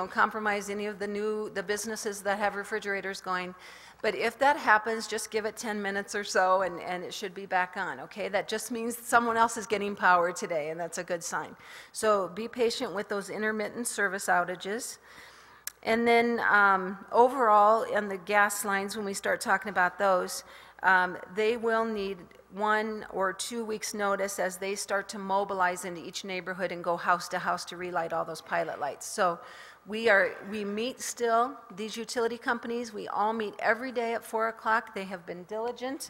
compromise any of the businesses that have refrigerators going. But if that happens, just give it 10 minutes or so, and it should be back on, okay? That just means someone else is getting power today, and that's a good sign. So be patient with those intermittent service outages. And then overall, on the gas lines, when we start talking about those, they will need 1 or 2 weeks' notice as they start to mobilize into each neighborhood and go house to house to relight all those pilot lights. So we meet still, these utility companies, we all meet every day at 4 o'clock. They have been diligent.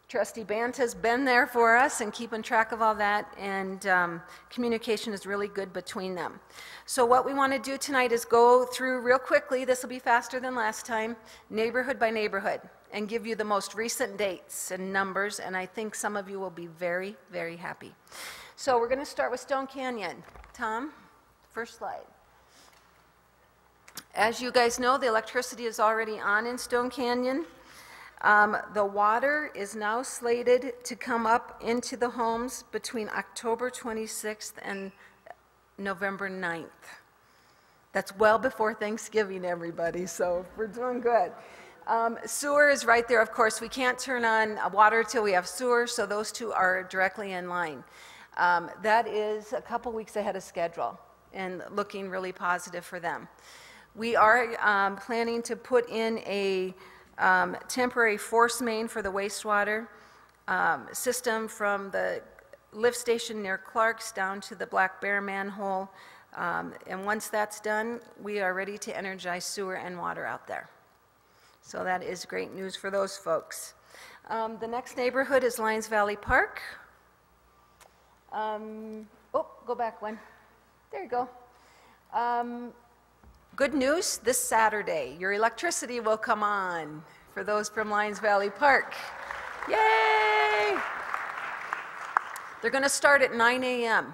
Trustee Banta's been there for us and keeping track of all that, and communication is really good between them. So what we want to do tonight is go through real quickly, this will be faster than last time, neighborhood by neighborhood, and give you the most recent dates and numbers, and I think some of you will be very, very happy. So we're going to start with Stone Canyon. Tom, first slide. As you guys know, the electricity is already on in Stone Canyon. The water is now slated to come up into the homes between October 26th and November 9th. That's well before Thanksgiving, everybody, so we're doing good. Sewer is right there, of course. We can't turn on water till we have sewer, so those two are directly in line. That is a couple weeks ahead of schedule and looking really positive for them. We are planning to put in a temporary force main for the wastewater system from the lift station near Clark's down to the Black Bear manhole. And once that's done, we are ready to energize sewer and water out there. So that is great news for those folks. The next neighborhood is Lyons Valley Park. Go back one. There you go. Good news, this Saturday, your electricity will come on for those from Lyons Valley Park. Yay! They're going to start at 9 a.m.,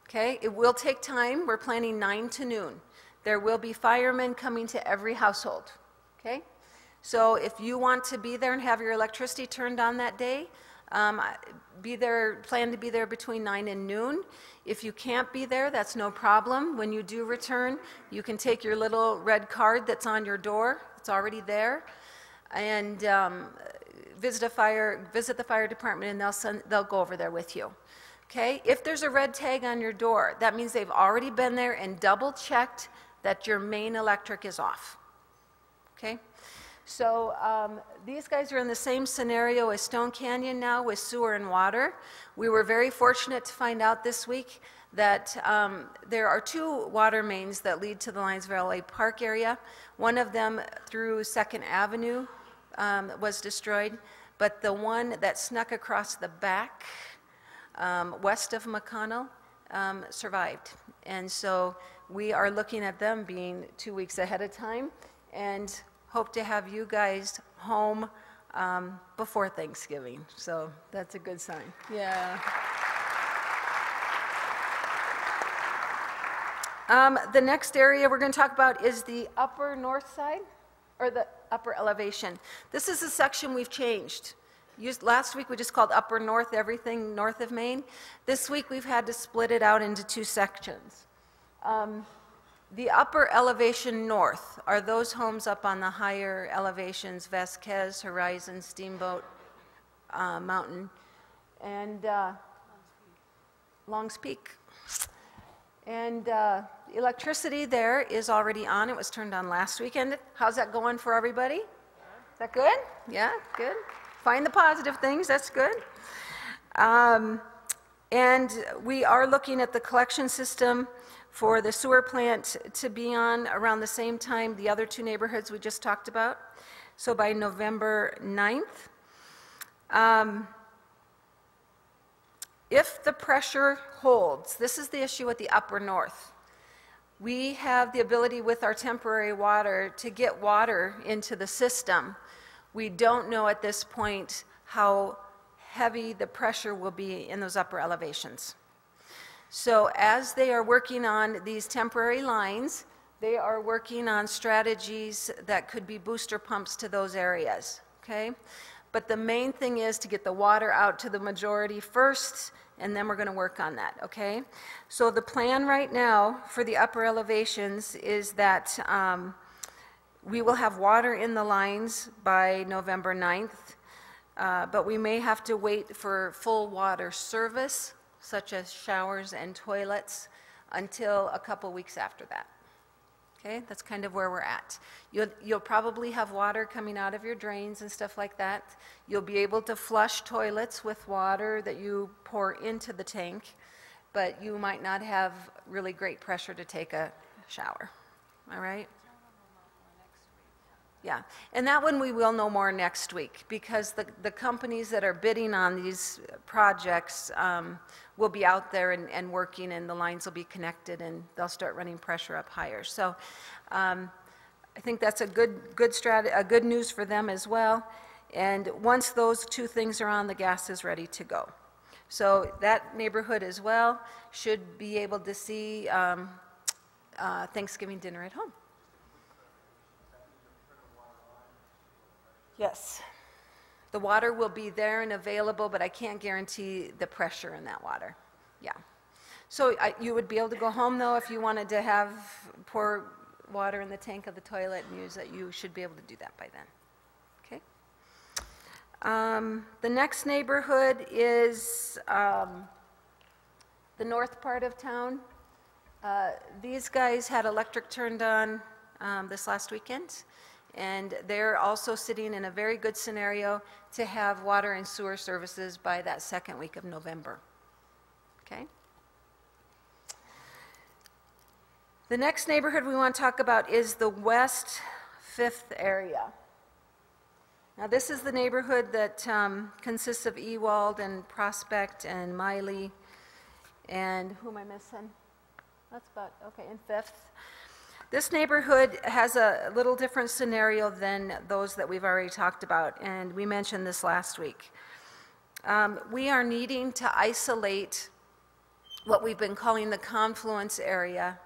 okay? It will take time. We're planning 9 to noon. There will be firemen coming to every household, okay? So if you want to be there and have your electricity turned on that day, plan to be there between 9 and noon. If you can't be there, that's no problem. When you do return, you can take your little red card that's on your door, it's already there, and visit the fire department, and they'll go over there with you. Okay? If there's a red tag on your door, that means they've already been there and double-checked that your main electric is off. Okay? So these guys are in the same scenario as Stone Canyon now with sewer and water. We were very fortunate to find out this week that there are 2 water mains that lead to the Lyons Valley Park area. One of them through 2nd Avenue was destroyed, but the one that snuck across the back west of McConnell survived. And so we are looking at them being 2 weeks ahead of time, and hope to have you guys home before Thanksgiving. So that's a good sign. Yeah. The next area we're going to talk about is the upper north side, or the upper elevation. This is a section we've changed. Last week we just called upper north everything north of Main. This week we've had to split it out into 2 sections. The upper elevation north are those homes up on the higher elevations, Vasquez, Horizon, Steamboat, Mountain, and Longs Peak. And electricity there is already on. It was turned on last weekend. How's that going for everybody? Is that good? Yeah, good. Find the positive things, that's good. And we are looking at the collection system for the sewer plant to be on around the same time the other 2 neighborhoods we just talked about, so by November 9th. If the pressure holds, this is the issue with the upper north. We have the ability with our temporary water to get water into the system. We don't know at this point how heavy the pressure will be in those upper elevations. So as they are working on these temporary lines, they are working on strategies that could be booster pumps to those areas, okay? But the main thing is to get the water out to the majority first, and then we're going to work on that, okay? So the plan right now for the upper elevations is that we will have water in the lines by November 9th, but we may have to wait for full water service, such as showers and toilets, until a couple weeks after that. Okay, that's kind of where we're at. You'll probably have water coming out of your drains and stuff like that. You'll be able to flush toilets with water that you pour into the tank, but you might not have really great pressure to take a shower. All right? Yeah, and that one we will know more next week, because the companies that are bidding on these projects will be out there and working, and the lines will be connected, and they'll start running pressure up higher. So I think that's a good news for them as well. And once those two things are on, the gas is ready to go. So that neighborhood as well should be able to see Thanksgiving dinner at home. Yes. The water will be there and available, but I can't guarantee the pressure in that water. Yeah. So you would be able to go home, though, if you wanted to pour water in the tank of the toilet and use it. You should be able to do that by then. Okay. The next neighborhood is the north part of town. These guys had electric turned on this last weekend. And they're also sitting in a very good scenario to have water and sewer services by that second week of November. Okay? The next neighborhood we want to talk about is the West 5th area. Now this is the neighborhood that consists of Ewald and Prospect and Miley and who am I missing? That's about, okay, and 5th. This neighborhood has a little different scenario than those that we've already talked about, and we mentioned this last week. We are needing to isolate what we've been calling the confluence area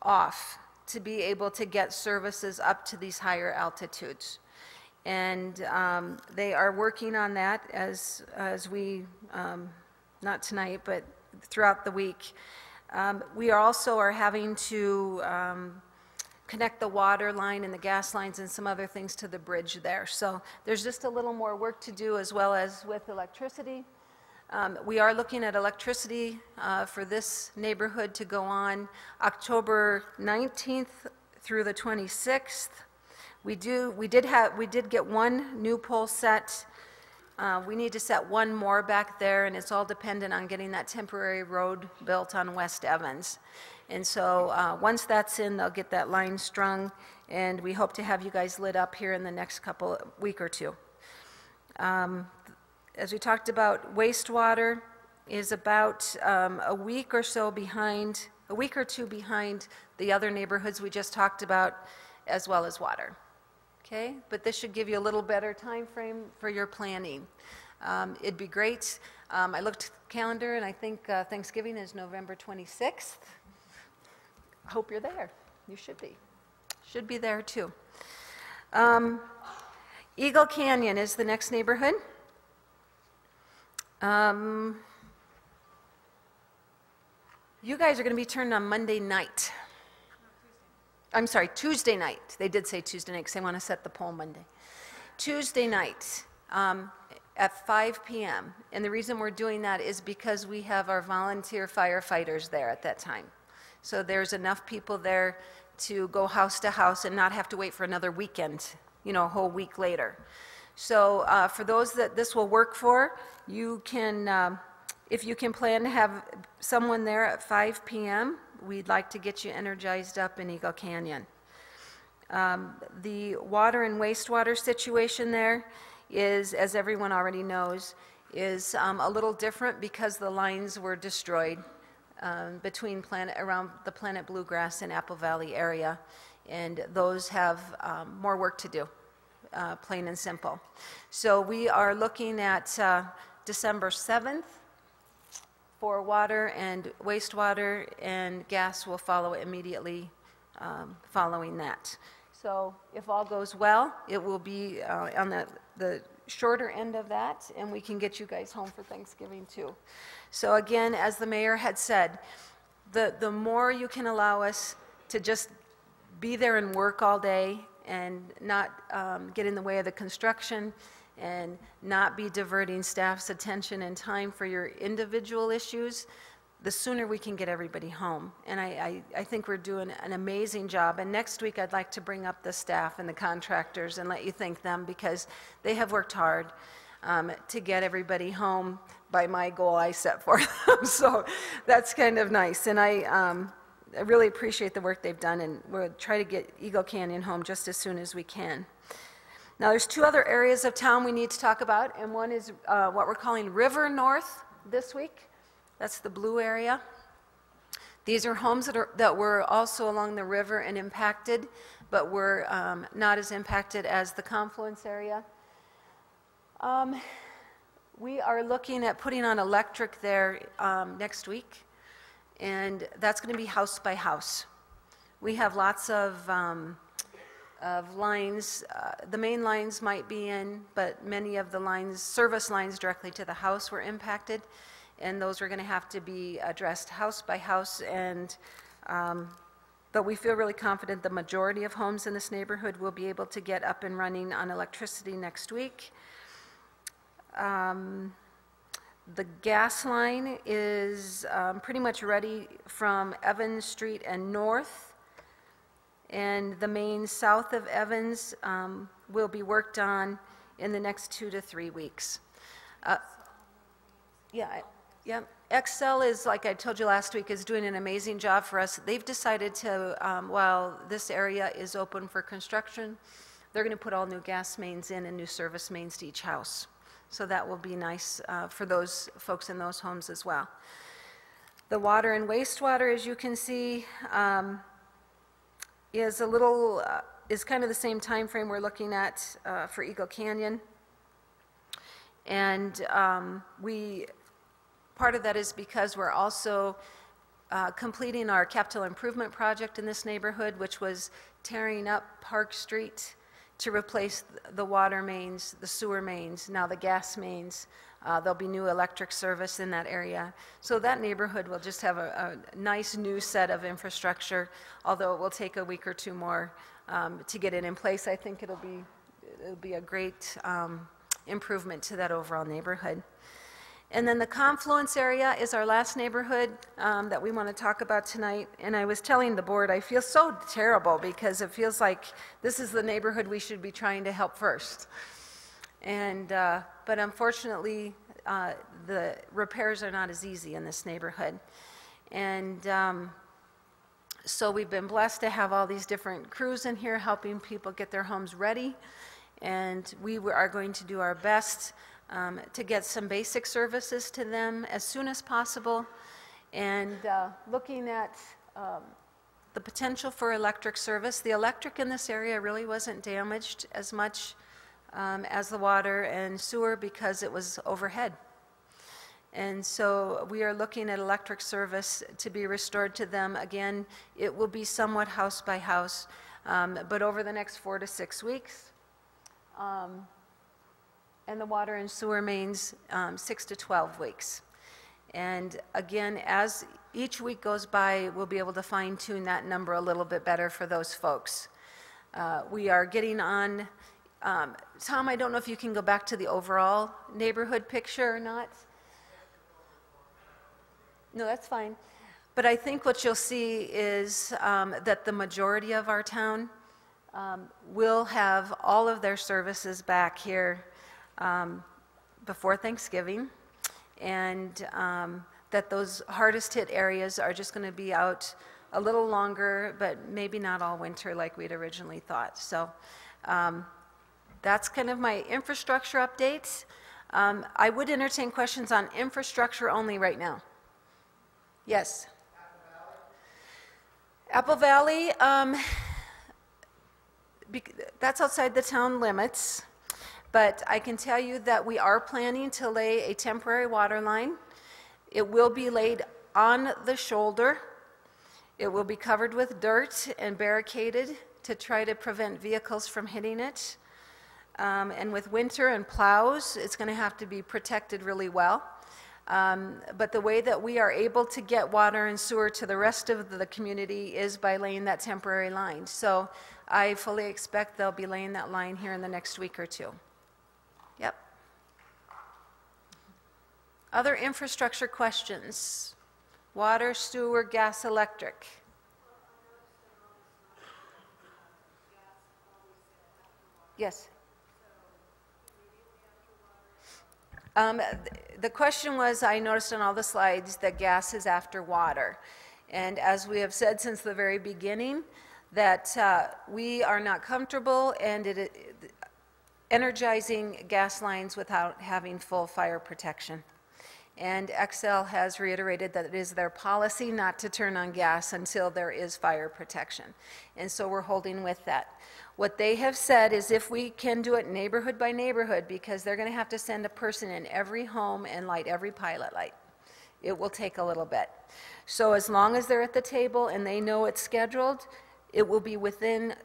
off to be able to get services up to these higher altitudes. And they are working on that as we, not tonight, but throughout the week. We also are having to connect the water line and the gas lines and some other things to the bridge there. So there's just a little more work to do, as well as with electricity. We are looking at electricity for this neighborhood to go on October 19th through the 26th. We did get one new pole set. We need to set one more back there, and it's all dependent on getting that temporary road built on West Evans. And so once that's in, they'll get that line strung, and we hope to have you guys lit up here in the next week or two. As we talked about, wastewater is about a week or two behind the other neighborhoods we just talked about, as well as water. Okay, but this should give you a little better time frame for your planning. It'd be great. I looked at the calendar, and I think Thanksgiving is November 26th. I hope you're there. You should be. Should be there too. Eagle Canyon is the next neighborhood. You guys are going to be turned on Monday night. I'm sorry, Tuesday night. They did say Tuesday night because they want to set the poll Monday. Tuesday night at 5 p.m. And the reason we're doing that is because we have our volunteer firefighters there at that time. So there's enough people there to go house to house and not have to wait for another weekend, a whole week later. So for those that this will work for, you can, if you can plan to have someone there at 5 p.m., we'd like to get you energized up in Eagle Canyon. The water and wastewater situation there is, as everyone already knows, is a little different because the lines were destroyed around the Planet Bluegrass and Apple Valley area, and those have more work to do, plain and simple. So we are looking at December 7th for water and wastewater, and gas will follow immediately following that. So if all goes well, it will be on the shorter end of that, and we can get you guys home for Thanksgiving too. So again, as the mayor had said, the more you can allow us to just be there and work all day and not get in the way of the construction and not be diverting staff's attention and time for your individual issues, the sooner we can get everybody home. And I think we're doing an amazing job. And next week, I'd like to bring up the staff and the contractors and let you thank them, because they have worked hard to get everybody home by my goal I set for them. So that's kind of nice. And I really appreciate the work they've done, and we'll try to get Eagle Canyon home just as soon as we can. Now, there's two other areas of town we need to talk about, and one is what we're calling River North this week. That's the blue area. These are homes that were also along the river and impacted, but were not as impacted as the confluence area. We are looking at putting on electric there next week, and that's going to be house by house. We have lots of lines. The main lines might be in, but many of the lines, service lines directly to the house, were impacted, and those are going to have to be addressed house by house. And but we feel really confident the majority of homes in this neighborhood will be able to get up and running on electricity next week. The gas line is pretty much ready from Evans Street and north, and the main south of Evans will be worked on in the next 2 to 3 weeks. Yeah. Excel is, like I told you last week, is doing an amazing job for us. They've decided to, while this area is open for construction, they're going to put all new gas mains in and new service mains to each house. So that will be nice for those folks in those homes as well. The water and wastewater, as you can see, is kind of the same time frame we're looking at for Eagle Canyon. And part of that is because we're also completing our capital improvement project in this neighborhood, which was tearing up Park Street to replace the water mains, the sewer mains, now the gas mains. There'll be new electric service in that area. So that neighborhood will just have a nice new set of infrastructure, although it will take a week or two more to get it in place. I think it'll be a great improvement to that overall neighborhood. And then the confluence area is our last neighborhood that we want to talk about tonight. And I was telling the board, I feel so terrible because it feels like this is the neighborhood we should be trying to help first. And but unfortunately, the repairs are not as easy in this neighborhood. And so we've been blessed to have all these different crews in here helping people get their homes ready. And we are going to do our best to get some basic services to them as soon as possible, and looking at the potential for electric service. The electric in this area really wasn't damaged as much as the water and sewer because it was overhead. And so we are looking at electric service to be restored to them. Again, it will be somewhat house by house, but over the next 4 to 6 weeks. And the water and sewer mains 6 to 12 weeks. And again, as each week goes by, we'll be able to fine-tune that number a little bit better for those folks. We are getting on, Tom, I don't know if you can go back to the overall neighborhood picture or not. No, that's fine. But I think what you'll see is that the majority of our town will have all of their services back here before Thanksgiving, and that those hardest hit areas are just going to be out a little longer, but maybe not all winter like we'd originally thought. So that's kind of my infrastructure updates. I would entertain questions on infrastructure only right now. Yes? Apple Valley, that's outside the town limits. But I can tell you that we are planning to lay a temporary water line. It will be laid on the shoulder. It will be covered with dirt and barricaded to try to prevent vehicles from hitting it. And with winter and plows, it's going to have to be protected really well. But the way that we are able to get water and sewer to the rest of the community is by laying that temporary line. So I fully expect they'll be laying that line here in the next week or two. Yep. Other infrastructure questions? Water, sewer, gas, electric. Yes. The question was, I noticed on all the slides that gas is after water. And as we have said since the very beginning, that we are not comfortable and energizing gas lines without having full fire protection. And Xcel has reiterated that it is their policy not to turn on gas until there is fire protection. And so we're holding with that. What they have said is if we can do it neighborhood by neighborhood, because they're going to have to send a person in every home and light every pilot light. It will take a little bit. So as long as they're at the table and they know it's scheduled, it will be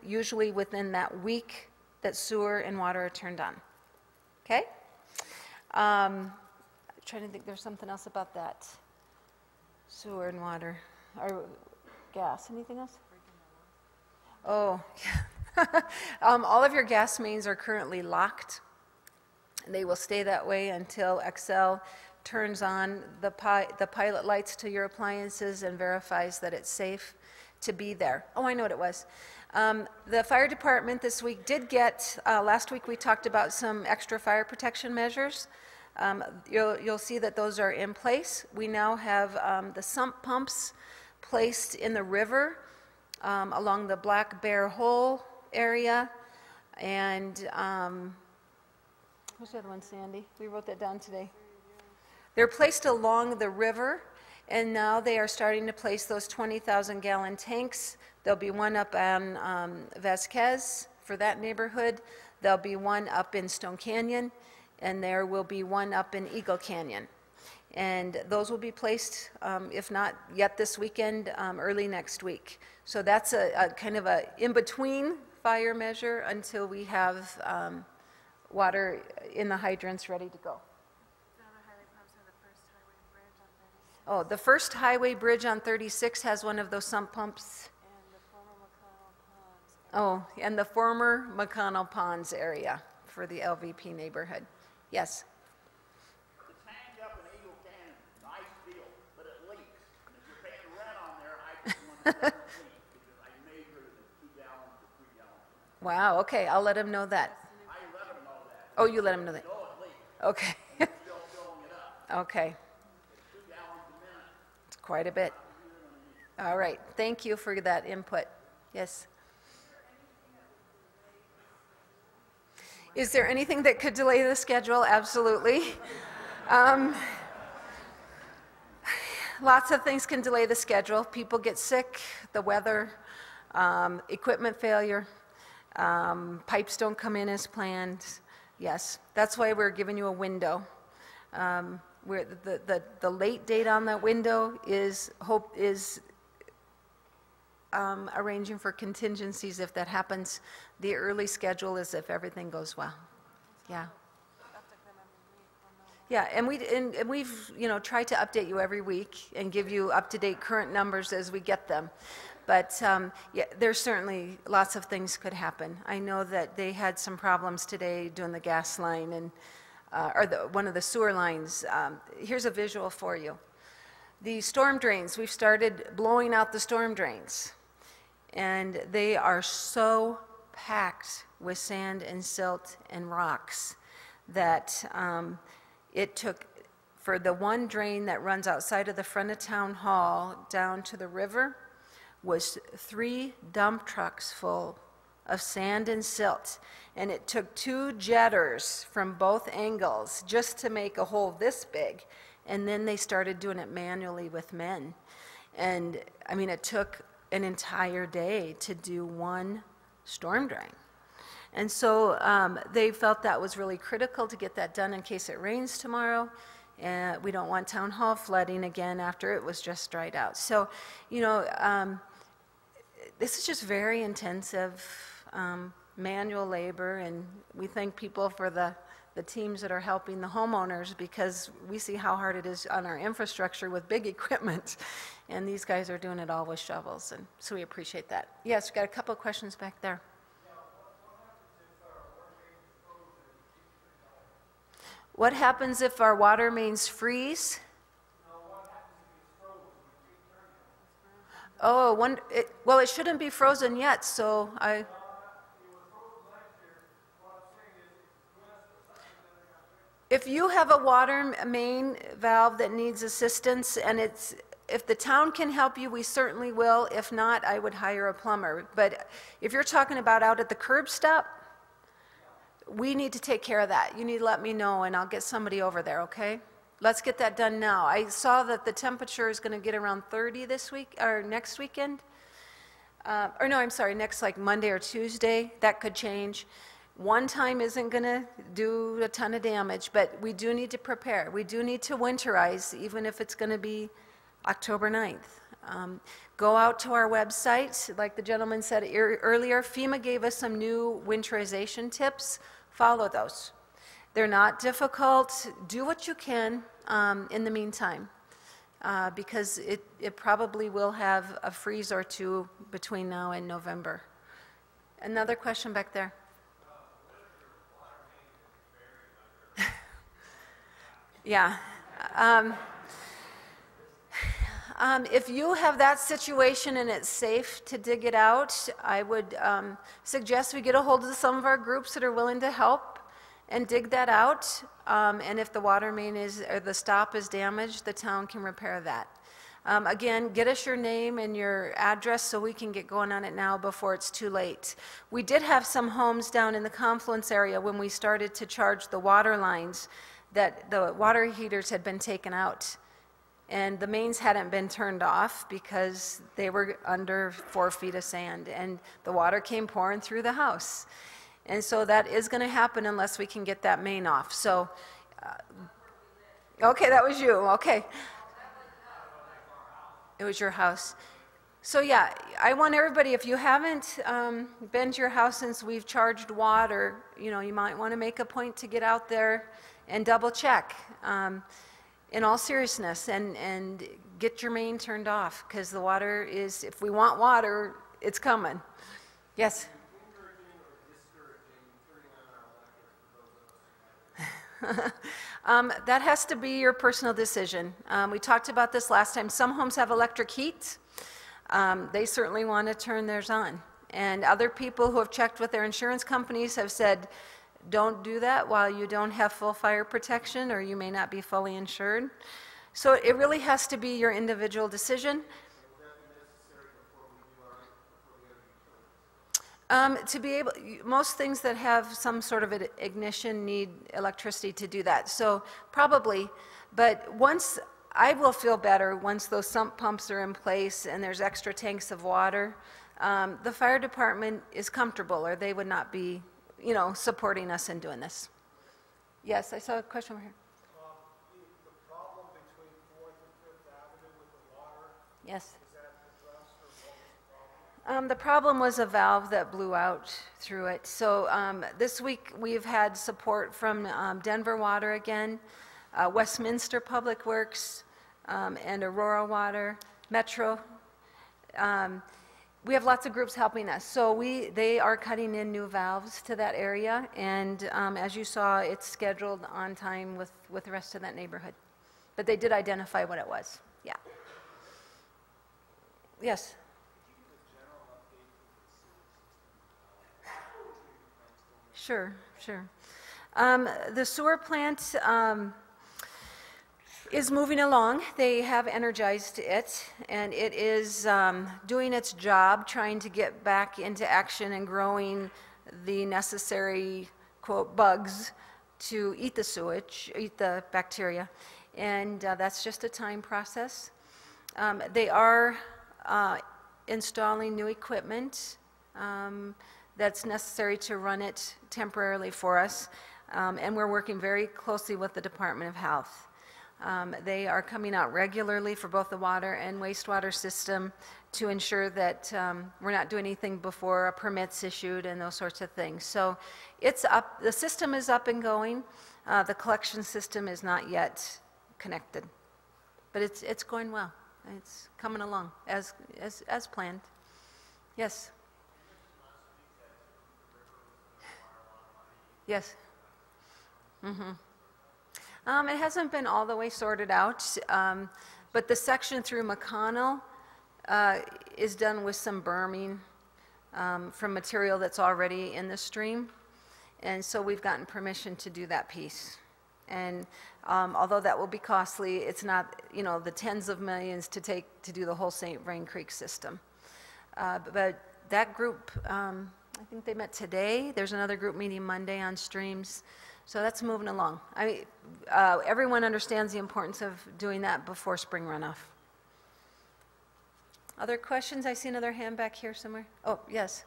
usually within that week that sewer and water are turned on. Okay? I'm trying to think, there's something else about that. Sewer and water, or gas, anything else? Oh, all of your gas mains are currently locked. They will stay that way until Xcel turns on the pilot lights to your appliances and verifies that it's safe to be there. Oh, I know what it was. The fire department this week did get, last week we talked about some extra fire protection measures. You'll see that those are in place. We now have the sump pumps placed in the river along the Black Bear Hole area. And what's the other one, Sandy? We wrote that down today. They're placed along the river, and now they are starting to place those 20,000-gallon tanks. There'll be one up on Vasquez for that neighborhood. There'll be one up in Stone Canyon, and there will be one up in Eagle Canyon. And those will be placed, if not yet this weekend, early next week. So that's a kind of a in-between fire measure until we have water in the hydrants ready to go. Oh, the first highway bridge on 36 has one of those sump pumps. Oh, and the former McConnell Ponds area for the LVP neighborhood. Yes? The tank up in Eagle Canyon, nice deal, but it leaks. And if you're paying rent on there, I just want to let it leak because I measured it 2 gallons to 3 gallons. Wow, okay, I'll let him know that. I let them know that. Oh, you let him know that? No, it leaks. Okay. And it's still filling it up. Okay. It's 2 gallons a minute. It's quite a bit. All right, thank you for that input. Yes? Is there anything that could delay the schedule? Absolutely. Lots of things can delay the schedule. People get sick, the weather, equipment failure, pipes don't come in as planned. Yes, that's why we're giving you a window. Where the late date on that window is arranging for contingencies if that happens. The early schedule is if everything goes well. Yeah. Yeah, and we've tried to update you every week and give you up-to-date current numbers as we get them. But yeah, there's certainly lots of things could happen. I know that they had some problems today doing the gas line and one of the sewer lines. Here's a visual for you. The storm drains, we've started blowing out the storm drains. And they are so packed with sand and silt and rocks that it took, for the one drain that runs outside of the front of Town Hall down to the river, was 3 dump trucks full of sand and silt. And it took 2 jetters from both angles just to make a hole this big. And then they started doing it manually with men. And I mean, it took an entire day to do one storm drain. And so they felt that was really critical to get that done in case it rains tomorrow. And we don't want Town Hall flooding again after it was just dried out. So, this is just very intensive manual labor, and we thank people for the teams that are helping the homeowners, because we see how hard it is on our infrastructure with big equipment, and these guys are doing it all with shovels, and so we appreciate that. Yes, we've got a couple of questions back there. What happens if our water mains freeze? Oh, well, it shouldn't be frozen yet, so if you have a water main valve that needs assistance and if the town can help you, we certainly will. If not, I would hire a plumber. But if you're talking about out at the curb stop, we need to take care of that. You need to let me know and I'll get somebody over there, okay? Let's get that done now. I saw that the temperature is going to get around 30 this week, or next weekend. Or no, I'm sorry, next like Monday or Tuesday. That could change. One time isn't going to do a ton of damage, but we do need to prepare. We do need to winterize, even if it's going to be October 9th. Go out to our website. Like the gentleman said earlier, FEMA gave us some new winterization tips. Follow those. They're not difficult. Do what you can in the meantime, because it probably will have a freeze or two between now and November. Another question back there. Yeah. If you have that situation and it's safe to dig it out, I would suggest we get a hold of some of our groups that are willing to help and dig that out. And if the water main or the stop is damaged, the town can repair that. Again, get us your name and your address so we can get going on it now before it's too late. We did have some homes down in the confluence area when we started to charge the water lines that the water heaters had been taken out. And the mains hadn't been turned off because they were under 4 feet of sand and the water came pouring through the house. And so that is going to happen unless we can get that main off. So, okay, that was you, okay. It was your house. So yeah, I want everybody, if you haven't been to your house since we've charged water, you know, you might want to make a point to get out there and double check. In all seriousness, and get your main turned off, because the water is, if we want water, it's coming. Yes? That has to be your personal decision. We talked about this last time. Some homes have electric heat. They certainly want to turn theirs on. And other people who have checked with their insurance companies have said, don't do that while you don't have full fire protection or you may not be fully insured. So it really has to be your individual decision. To be able, most things that have some sort of an ignition need electricity to do that. So probably, but once, I will feel better once those sump pumps are in place and there's extra tanks of water. The fire department is comfortable, or they would not be, you know, supporting us in doing this. Yes, I saw a question over here. The problem between 4th and 5th Avenue with the water, yes. is that addressed, or what was the problem? The problem was a valve that blew out through it. So this week we've had support from Denver Water again, Westminster Public Works, and Aurora Water, Metro. We have lots of groups helping us. So they are cutting in new valves to that area, and as you saw, it's scheduled on time with the rest of that neighborhood. But they did identify what it was. Yeah. Yes. Sure, sure. The sewer plant is moving along. They have energized it, and it is doing its job, trying to get back into action and growing the necessary, quote, bugs to eat the sewage, eat the bacteria, and that's just a time process. They are installing new equipment that's necessary to run it temporarily for us, and we're working very closely with the Department of Health. They are coming out regularly for both the water and wastewater system to ensure that we're not doing anything before a permit's issued and those sorts of things. So it's up, the system is up and going. The collection system is not yet connected, but it's going well. It's coming along as planned. Yes. Yes. It hasn't been all the way sorted out, but the section through McConnell is done with some berming from material that's already in the stream. And so we've gotten permission to do that piece. And although that will be costly, it's not, you know, the tens of millions to do the whole St. Vrain Creek system. But that group, I think they met today. There's another group meeting Monday on streams. So that's moving along. Everyone understands the importance of doing that before spring runoff. Other questions? I see another hand back here somewhere. Oh, yes.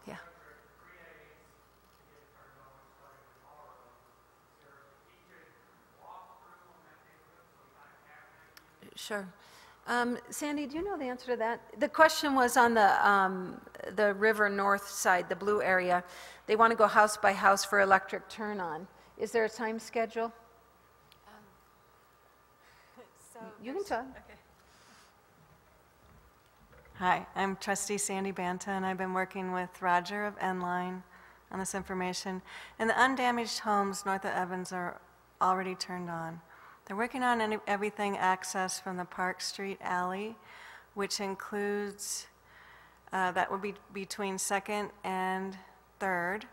Yeah. Sure. Sandy, do you know the answer to that? The question was on the river north side, the blue area. They want to go house by house for electric turn on. Is there a time schedule? You can talk. Okay. Hi, I'm Trustee Sandy Banta, and I've been working with Roger of N-Line on this information. And the undamaged homes north of Evans are already turned on. They're working on everything access from the Park Street alley, which includes, that will be between 2nd and 3rd.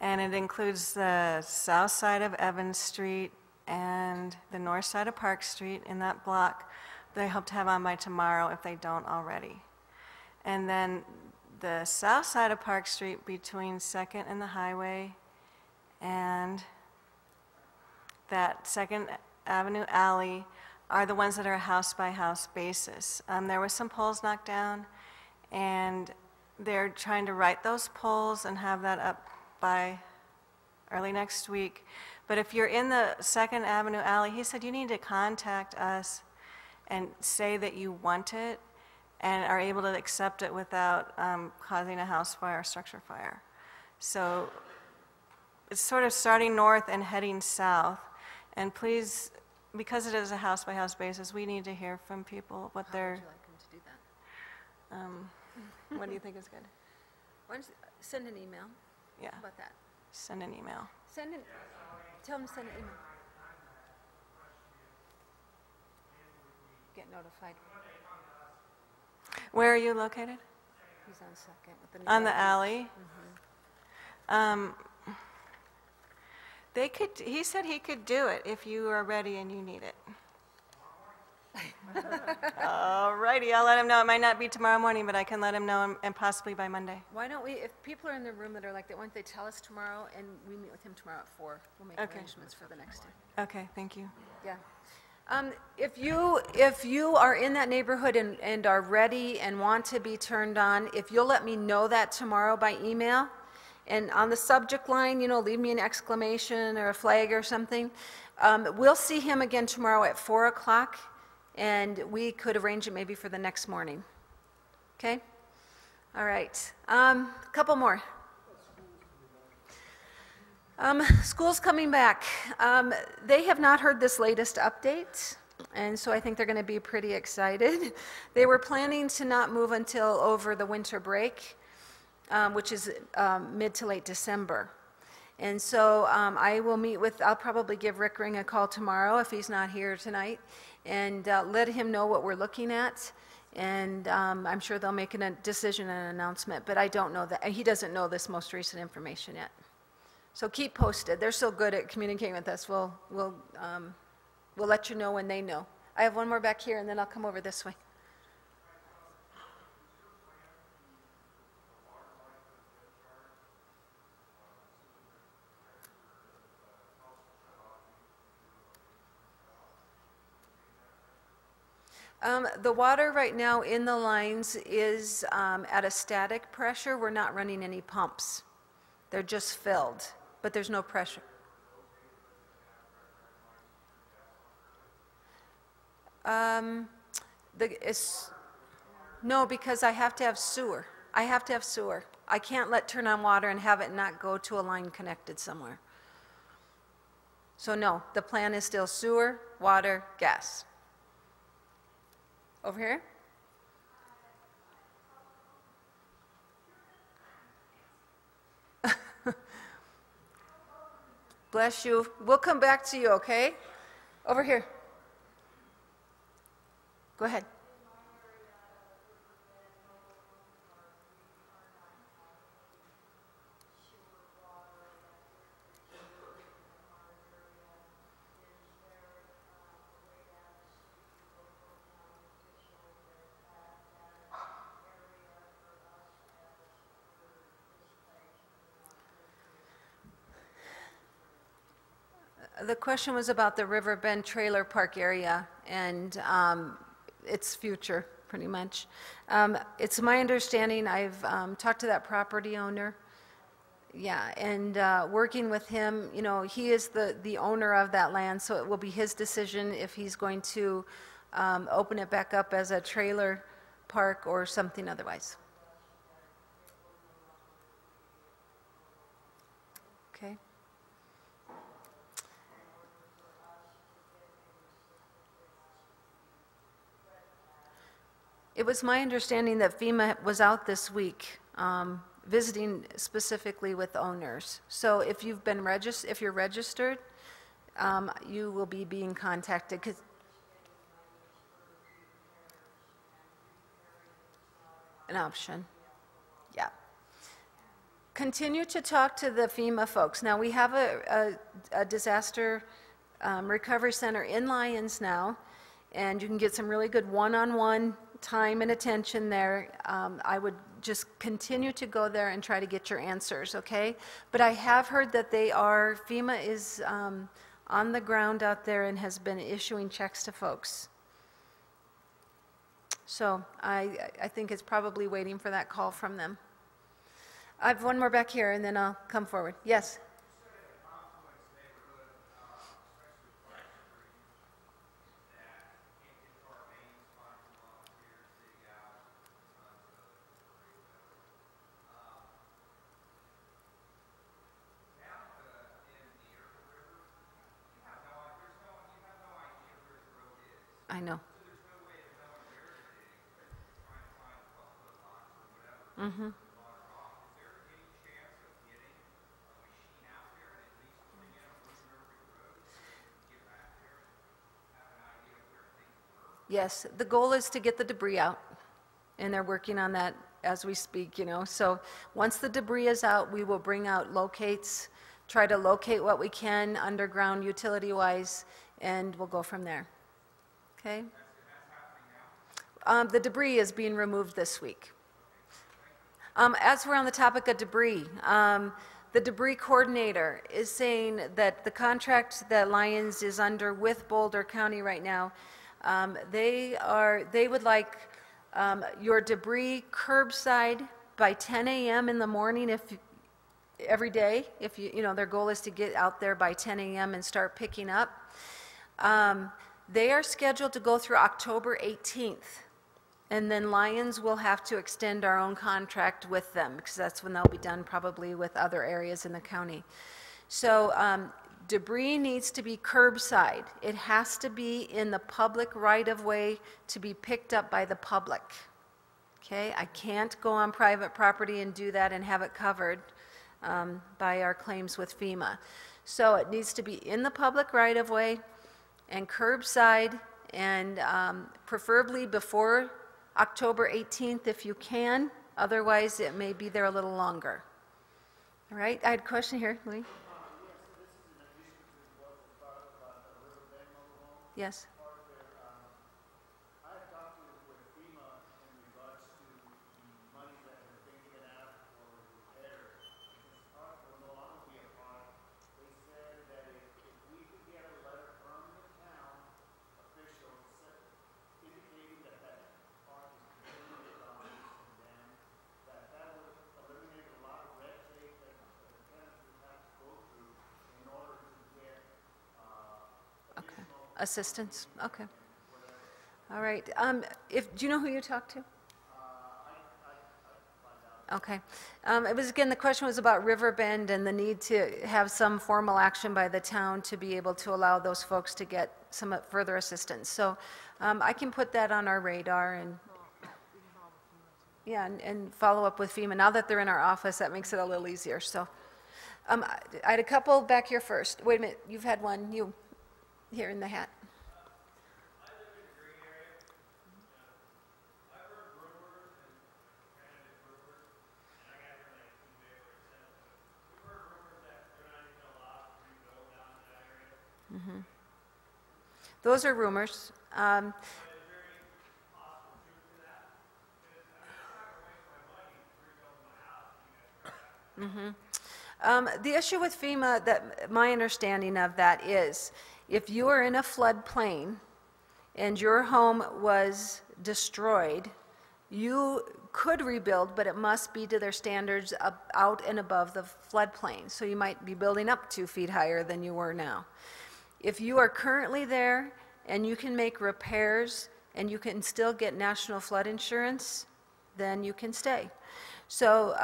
And it includes the south side of Evans Street and the north side of Park Street in that block. They hope to have on by tomorrow if they don't already. And then the south side of Park Street between 2nd and the highway and that 2nd Avenue alley are the ones that are house by house basis. There were some poles knocked down, and they're trying to right those poles and have that up by early next week. But if you're in the 2nd Avenue alley, he said you need to contact us and say that you want it and are able to accept it without causing a house fire or structure fire. So it's sort of starting north and heading south. And please, because it is a house-by-house basis, we need to hear from people what they're... How would you like them to do that? What do you think is good? Why don't you send an email? Yeah. How about that? Send an email. Tell them to send an email. Get notified. Where are you located? He's on 2nd. With the On the alley? He said he could do it if you are ready and you need it. All righty, I'll let him know. It might not be tomorrow morning, but I can let him know and possibly by Monday. Why don't we, if people are in the room that are like that, why don't they tell us tomorrow and we meet with him tomorrow at 4. We'll make arrangements for the next day. Okay, thank you. Yeah. If you are in that neighborhood and are ready and want to be turned on, if you'll let me know that tomorrow by email, and on the subject line, you know, leave me an exclamation or a flag or something. We'll see him again tomorrow at 4 o'clock, and we could arrange it maybe for the next morning. Okay? All right. A couple more. School's coming back. They have not heard this latest update, and so I think they're going to be pretty excited. They were planning to not move until over the winter break, which is mid to late December. And so I will meet with, I'll probably give Rick Ring a call tomorrow if he's not here tonight, and let him know what we're looking at. And I'm sure they'll make a decision and an announcement, but I don't know that. He doesn't know this most recent information yet. So keep posted. They're so good at communicating with us. We'll let you know when they know. I have one more back here, and then I'll come over this way. The water right now in the lines is at a static pressure. We're not running any pumps. They're just filled, but there's no pressure. No, because I have to have sewer. I have to have sewer. I can't turn on water and have it not go to a line connected somewhere. So no, the plan is still sewer, water, gas. Over here? Bless you. We'll come back to you, okay? Over here. Go ahead. The question was about the Riverbend Trailer Park area and its future, pretty much. It's my understanding, I've talked to that property owner. Yeah, and working with him, you know, he is the owner of that land, so it will be his decision if he's going to open it back up as a trailer park or something otherwise. Okay. It was my understanding that FEMA was out this week visiting specifically with owners. So if you've been if you're registered, you will be being contacted. 'Cause an option, yeah. Continue to talk to the FEMA folks. Now we have a disaster recovery center in Lyons now, and you can get some really good one-on-one time and attention there. I would just continue to go there and try to get your answers, okay? But I have heard that FEMA is on the ground out there and has been issuing checks to folks. So I think it's probably waiting for that call from them. I have one more back here and then I'll come forward. Yes? I know. Mm-hmm. Yes, the goal is to get the debris out, and they're working on that as we speak, you know. So once the debris is out, we will bring out locates, try to locate what we can underground utility-wise, and we'll go from there. Okay? The debris is being removed this week. As we're on the topic of debris, the debris coordinator is saying that the contract that Lyons is under with Boulder County right now, they would like your debris curbside by 10 a.m. in the morning every day. If you know, their goal is to get out there by 10 a.m. and start picking up. They are scheduled to go through October 18th. And then Lyons will have to extend our own contract with them because that's when they'll be done probably with other areas in the county. So debris needs to be curbside. It has to be in the public right-of-way to be picked up by the public. Okay, I can't go on private property and do that and have it covered by our claims with FEMA. So it needs to be in the public right-of-way and curbside, and preferably before October 18th if you can. Otherwise, it may be there a little longer. All right, I had a question here, Louis. Yes. Assistance, okay. All right, do you know who you talked to? Okay. It was, again, the question was about Riverbend and the need to have some formal action by the town to be able to allow those folks to get some further assistance. So I can put that on our radar and, yeah, and follow up with FEMA. Now that they're in our office, that makes it a little easier. So I had a couple back here first. Wait a minute, you've had one, you. Here in the hat. Those are rumors. The issue with FEMA, that my understanding of that is, if you are in a floodplain and your home was destroyed, you could rebuild, but it must be to their standards out and above the floodplain. So you might be building up 2 feet higher than you were now. If you are currently there and you can make repairs and you can still get national flood insurance, then you can stay. So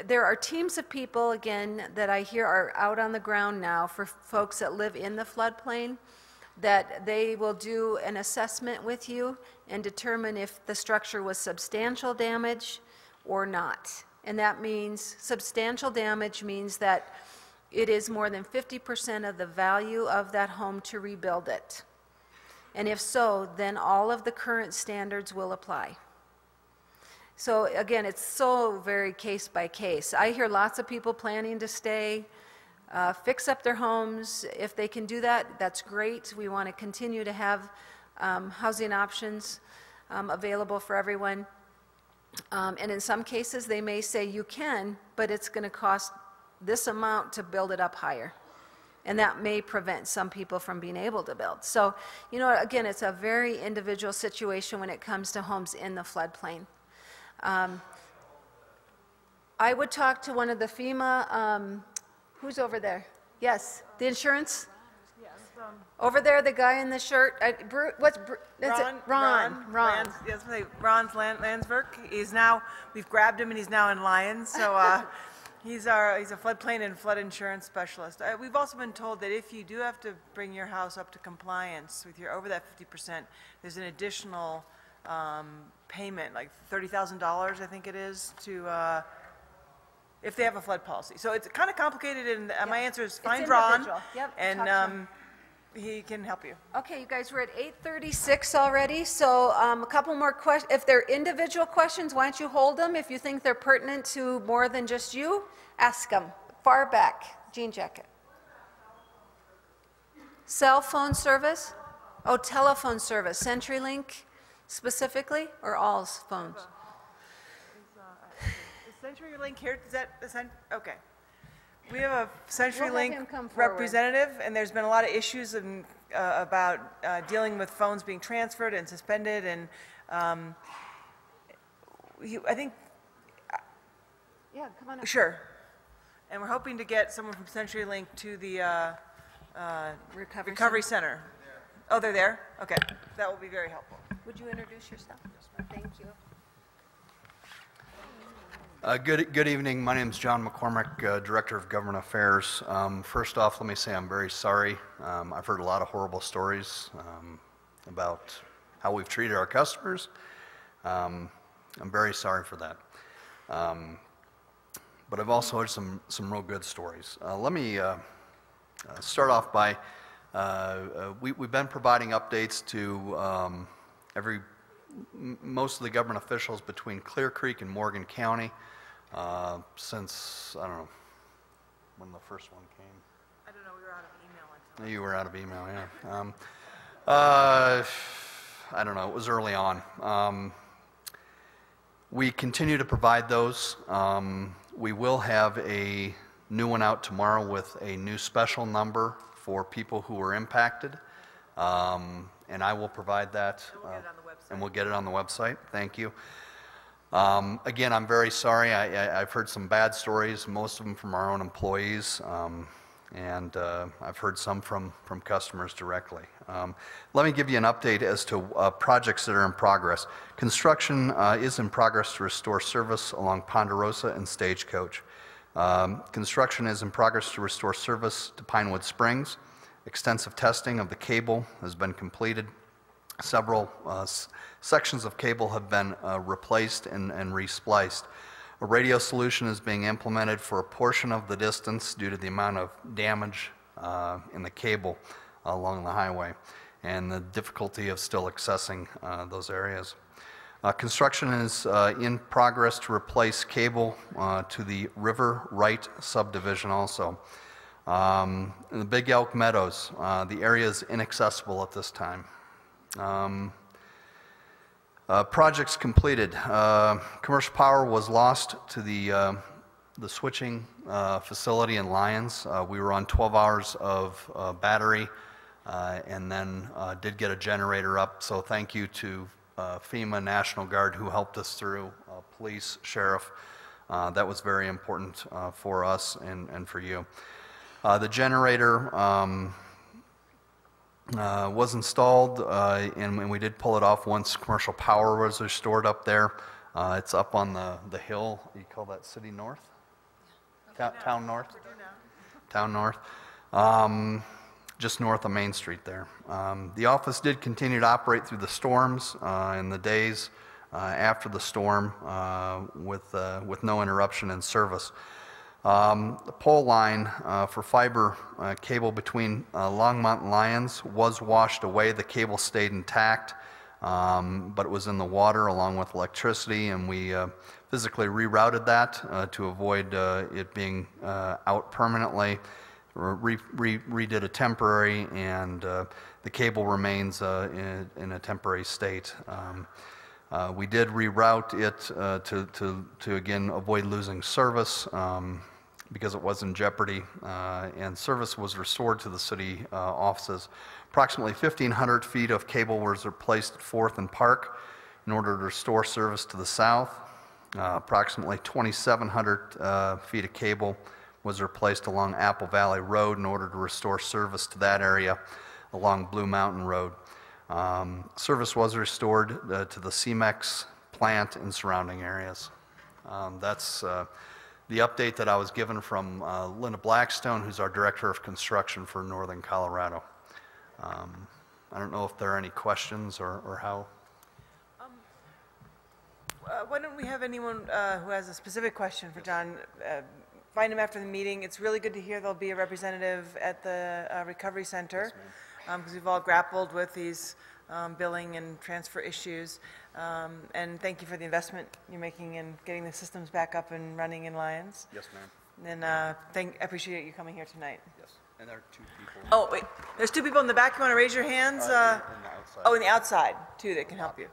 there are teams of people, again, that I hear are out on the ground now for folks that live in the floodplain, that they will do an assessment with you and determine if the structure was substantial damage or not. And that means, substantial damage means that it is more than 50% of the value of that home to rebuild it. And if so, then all of the current standards will apply. So again, it's so very case by case. I hear lots of people planning to stay, fix up their homes. If they can do that, that's great. We want to continue to have housing options available for everyone. And in some cases, they may say you can, but it's going to cost this amount to build it up higher. And that may prevent some people from being able to build. So, you know, again, it's a very individual situation when it comes to homes in the floodplain. I would talk to one of the FEMA, who's over there? Yes, the insurance? Yes. Over there, the guy in the shirt, Ron. Ron Landsberg. He's now, we've grabbed him and he's now in Lyons, so he's a floodplain and flood insurance specialist. We've also been told that if you do have to bring your house up to compliance with your over that 50%, there's an additional payment, like $30,000, I think it is, to if they have a flood policy. So it's kind of complicated, and my answer is find Ron, and he can help you. Okay, you guys, we're at 8:36 already, so a couple more questions. If they're individual questions, why don't you hold them? If you think they're pertinent to more than just you, ask them. Far back, jean jacket. Cell phone service? Oh, telephone service. CenturyLink specifically, or all phones? Is CenturyLink here? Is that okay? We have a CenturyLink representative, and there's been a lot of issues about dealing with phones being transferred and suspended, and I think. Yeah, come on up. Sure. And we're hoping to get someone from CenturyLink to the recovery center. Oh, they're there? Okay. That will be very helpful. Would you introduce yourself? Thank you. Good evening. My name is John McCormick, Director of Government Affairs. First off, let me say I'm very sorry. I've heard a lot of horrible stories about how we've treated our customers. I'm very sorry for that. But I've also heard some real good stories. Let me start off by, we've been providing updates to most of the government officials between Clear Creek and Morgan County since, I don't know, when the first one came. I don't know, we were out of email until. You were out of email, yeah. I don't know, it was early on. We continue to provide those. We will have a new one out tomorrow with a new special number for people who were impacted. And I will provide that. And we'll get it on the website. Thank you. Again, I'm very sorry. I've heard some bad stories, most of them from our own employees, and I've heard some from customers directly. Let me give you an update as to projects that are in progress. Construction is in progress to restore service along Ponderosa and Stagecoach. Construction is in progress to restore service to Pinewood Springs. Extensive testing of the cable has been completed. Several sections of cable have been replaced and respliced. A radio solution is being implemented for a portion of the distance due to the amount of damage in the cable along the highway and the difficulty of still accessing those areas. Construction is in progress to replace cable to the River Right subdivision also. In the Big Elk Meadows, the area is inaccessible at this time. Projects completed. Commercial power was lost to the switching facility in Lyons. We were on 12 hours of battery and then did get a generator up. So thank you to FEMA, National Guard, who helped us through, police, sheriff. That was very important for us and for you. The generator was installed, and we did pull it off once commercial power was restored up there. It's up on the hill. You call that City North? Town North? Town North. Just north of Main Street there. The office did continue to operate through the storms and the days after the storm with no interruption in service. The pole line for fiber cable between Longmont and Lyons was washed away. The cable stayed intact, but it was in the water along with electricity, and we physically rerouted that to avoid it being out permanently. Redid a temporary, and the cable remains in a temporary state. We did reroute it to again avoid losing service because it was in jeopardy, and service was restored to the city offices. Approximately 1,500 feet of cable was replaced at 4th and Park in order to restore service to the south. Approximately 2,700 feet of cable was replaced along Apple Valley Road in order to restore service to that area along Blue Mountain Road. Service was restored to the CEMEX plant and surrounding areas. That's the update that I was given from Linda Blackstone, who's our Director of Construction for Northern Colorado. I don't know if there are any questions or how. Why don't we have anyone who has a specific question for John find him after the meeting. It's really good to hear there'll be a representative at the Recovery Center, because we've all grappled with these billing and transfer issues. And thank you for the investment you're making in getting the systems back up and running in Lyons. Yes, ma'am. And I appreciate you coming here tonight. Yes, and there are 2 people. Oh, wait, there's 2 people in the back. You want to raise your hands? In the outside. Oh, in the outside, 2 that can help you.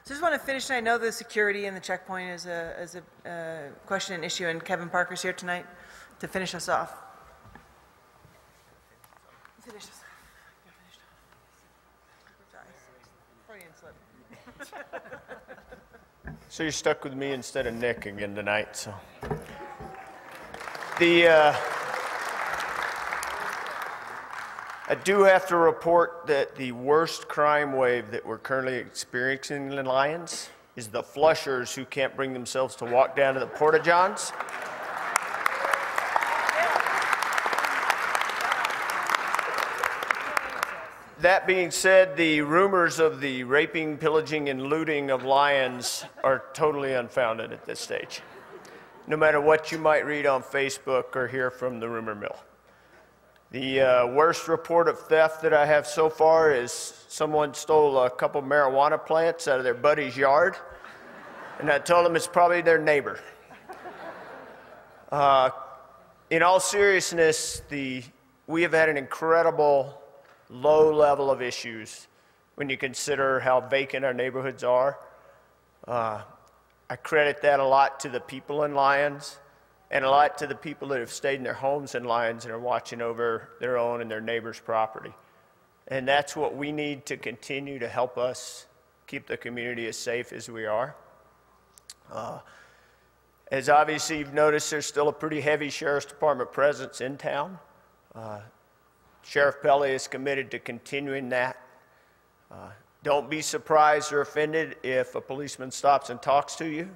So I just want to finish, and I know the security and the checkpoint is a question and issue, and Kevin Parker's here tonight to finish us off. Finish us off. So you're stuck with me instead of Nick again tonight, so. I do have to report that the worst crime wave that we're currently experiencing in Lyons is the flushers who can't bring themselves to walk down to the porta-johns. That being said, the rumors of the raping, pillaging, and looting of Lyons are totally unfounded at this stage, no matter what you might read on Facebook or hear from the rumor mill. The worst report of theft that I have so far is someone stole a couple marijuana plants out of their buddy's yard, and I told them it's probably their neighbor. In all seriousness, we have had an incredible low level of issues when you consider how vacant our neighborhoods are. I credit that a lot to the people in Lyons and a lot to the people that have stayed in their homes in Lyons and are watching over their own and their neighbors' property. And that's what we need to continue to help us keep the community as safe as we are. As obviously you've noticed, there's still a pretty heavy Sheriff's Department presence in town. Sheriff Pelley is committed to continuing that. Don't be surprised or offended if a policeman stops and talks to you.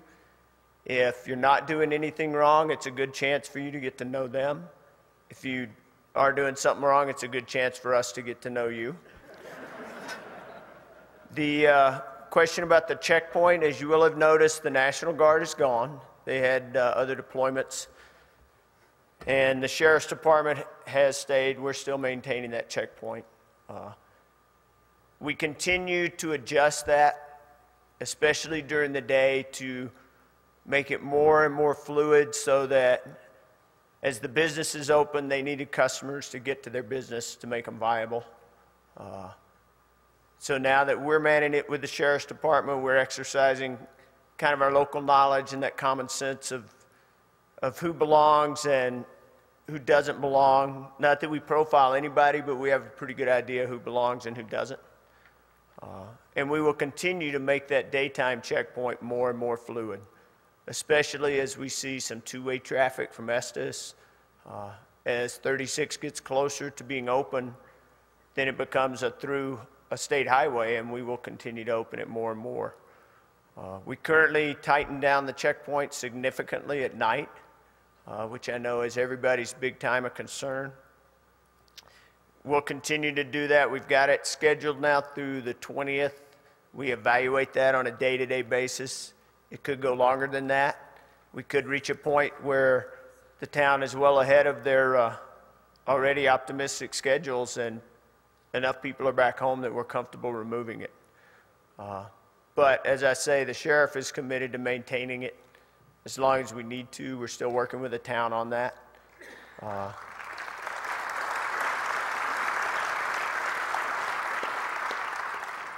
If you're not doing anything wrong, it's a good chance for you to get to know them. If you are doing something wrong, it's a good chance for us to get to know you. The question about the checkpoint, as you will have noticed, the National Guard is gone. They had other deployments. And the Sheriff's Department has stayed. We're still maintaining that checkpoint. We continue to adjust that, especially during the day, to make it more and more fluid so that As the businesses open, they needed customers to get to their business to make them viable. So now that we're manning it with the Sheriff's Department, we're exercising kind of our local knowledge and that common sense of who belongs and who doesn't belong. Not that we profile anybody, but we have a pretty good idea who belongs and who doesn't. And we will continue to make that daytime checkpoint more and more fluid, especially as we see some two-way traffic from Estes. As 36 gets closer to being open, then it becomes through a state highway, and we will continue to open it more and more. We currently tighten down the checkpoint significantly at night, which I know is everybody's big time of concern. We'll continue to do that. We've got it scheduled now through the 20th. We evaluate that on a day-to-day basis. It could go longer than that. We could reach a point where the town is well ahead of their already optimistic schedules and enough people are back home that we're comfortable removing it. But as I say, the sheriff is committed to maintaining it as long as we need to. We're still working with the town on that.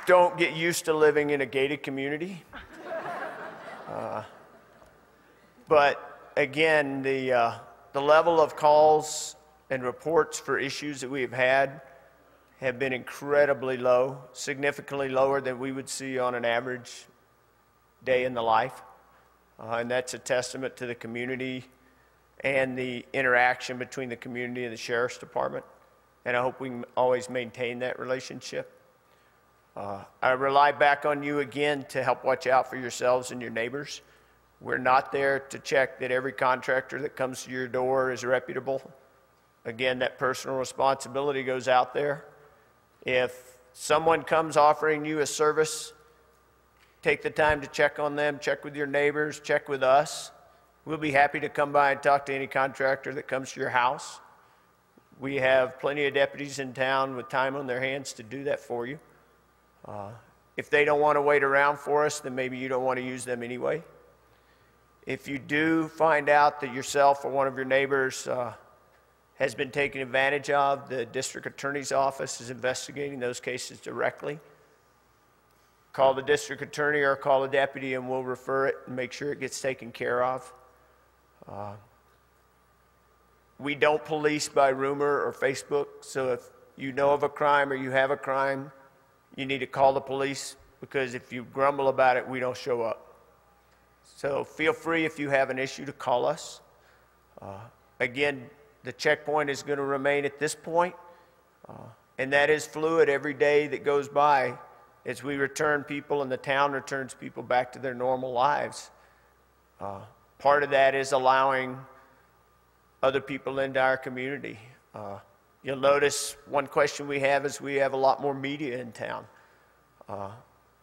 Don't get used to living in a gated community. But again, the level of calls and reports for issues that we have had have been incredibly low, significantly lower than we would see on an average day in the life. And that's a testament to the community and the interaction between the community and the Sheriff's Department. And I hope we can always maintain that relationship. I rely back on you again to help watch out for yourselves and your neighbors. We're not there to check that every contractor that comes to your door is reputable. Again, that personal responsibility goes out there. If someone comes offering you a service, take the time to check on them, check with your neighbors, check with us. We'll be happy to come by and talk to any contractor that comes to your house. We have plenty of deputies in town with time on their hands to do that for you. If they don't want to wait around for us, then maybe you don't want to use them anyway. If you do find out that yourself or one of your neighbors has been taken advantage of, the district attorney's office is investigating those cases directly. Call the district attorney or call a deputy and we'll refer it and make sure it gets taken care of. We don't police by rumor or Facebook, so if you know of a crime or you have a crime, you need to call the police, because if you grumble about it, we don't show up. So feel free, if you have an issue, to call us. Again, the checkpoint is going to remain at this point, and that is fluid every day that goes by as we return people and the town returns people back to their normal lives. Part of that is allowing other people into our community. You'll notice one question we have is we have a lot more media in town.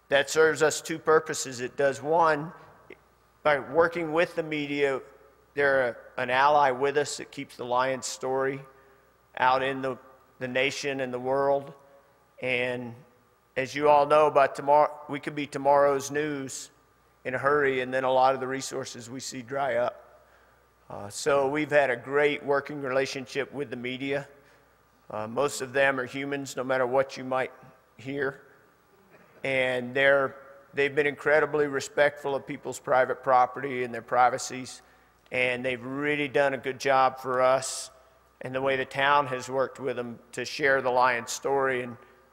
That serves us two purposes. It does one, by working with the media, they're an ally with us that keeps the Lyons story out in the nation and the world. And as you all know, by tomorrow, we could be tomorrow's news in a hurry, and then a lot of the resources we see dry up. So we've had a great working relationship with the media. Most of them are humans, no matter what you might hear. And they've been incredibly respectful of people's private property and their privacies. And they've really done a good job for us and the way the town has worked with them to share the Lyons story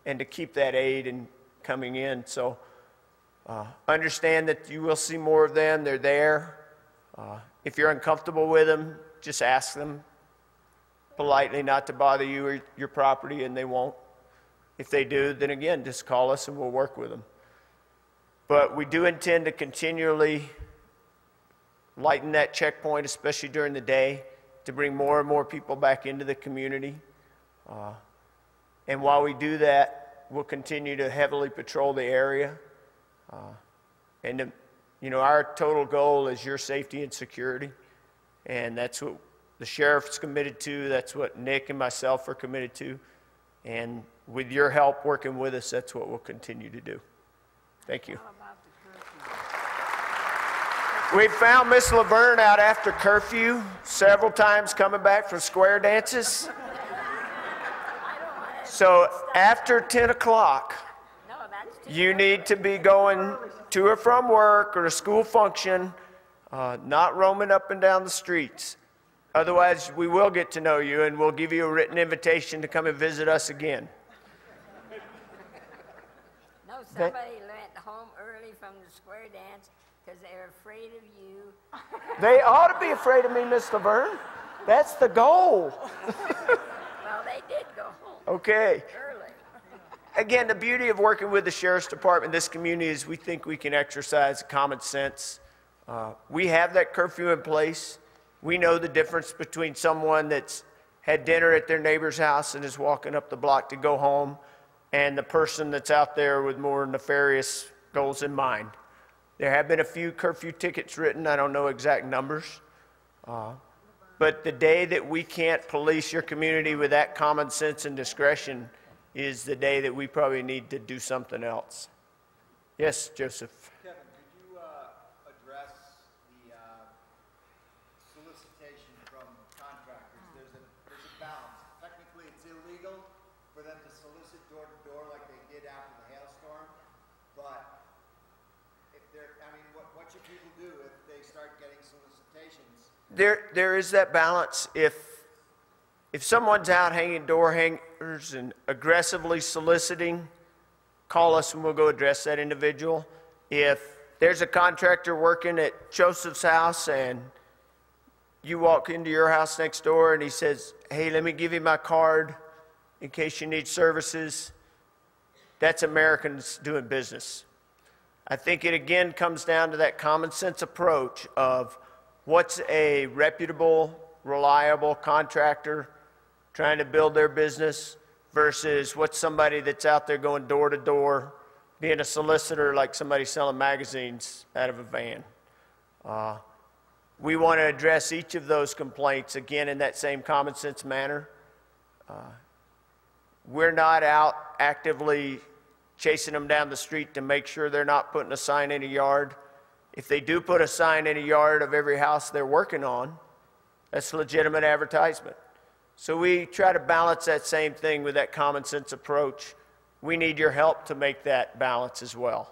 and to keep that aid and coming in. So understand that you will see more of them. They're there. If you're uncomfortable with them, just ask them politely not to bother you or your property, and they won't. If they do, then again, just call us and we'll work with them. But we do intend to continually lighten that checkpoint, especially during the day, to bring more and more people back into the community. And while we do that, we'll continue to heavily patrol the area. Our total goal is your safety and security, and that's what the sheriff's committed to. That's what Nick and myself are committed to. And with your help working with us, that's what we'll continue to do. Thank you. We found Miss Laverne out after curfew several times coming back from square dances. So after 10 o'clock, you need to be going to or from work or a school function, not roaming up and down the streets. Otherwise, we will get to know you and we'll give you a written invitation to come and visit us again. No, somebody went home early from the square dance because they're afraid of you. They ought to be afraid of me, Miss Laverne. That's the goal. Well, they did go home. Okay. Early. Again, the beauty of working with the Sheriff's Department in this community is we think we can exercise common sense. We have that curfew in place. We know the difference between someone that's had dinner at their neighbor's house and is walking up the block to go home and the person that's out there with more nefarious goals in mind. There have been a few curfew tickets written. I don't know exact numbers. But the day that we can't police your community with that common sense and discretion is the day that we probably need to do something else. Yes, Joseph. Kevin, could you address the solicitation from contractors? There's a balance. Technically, it's illegal for them to solicit door to door like they did after the hailstorm, but if they're, I mean, what should people do if they start getting solicitations? There is that balance. If someone's out hanging door hangers and aggressively soliciting, call us and we'll go address that individual. If there's a contractor working at Joseph's house and you walk into your house next door and he says, hey, let me give you my card in case you need services, that's Americans doing business. I think it again comes down to that common sense approach of what's a reputable, reliable contractor trying to build their business versus what's somebody that's out there going door to door, being a solicitor like somebody selling magazines out of a van. We want to address each of those complaints, again, in that same common sense manner. We're not out actively chasing them down the street to make sure they're not putting a sign in a yard. If they do put a sign in a yard of every house they're working on, that's legitimate advertisement. So we try to balance that same thing with that common sense approach. We need your help to make that balance as well.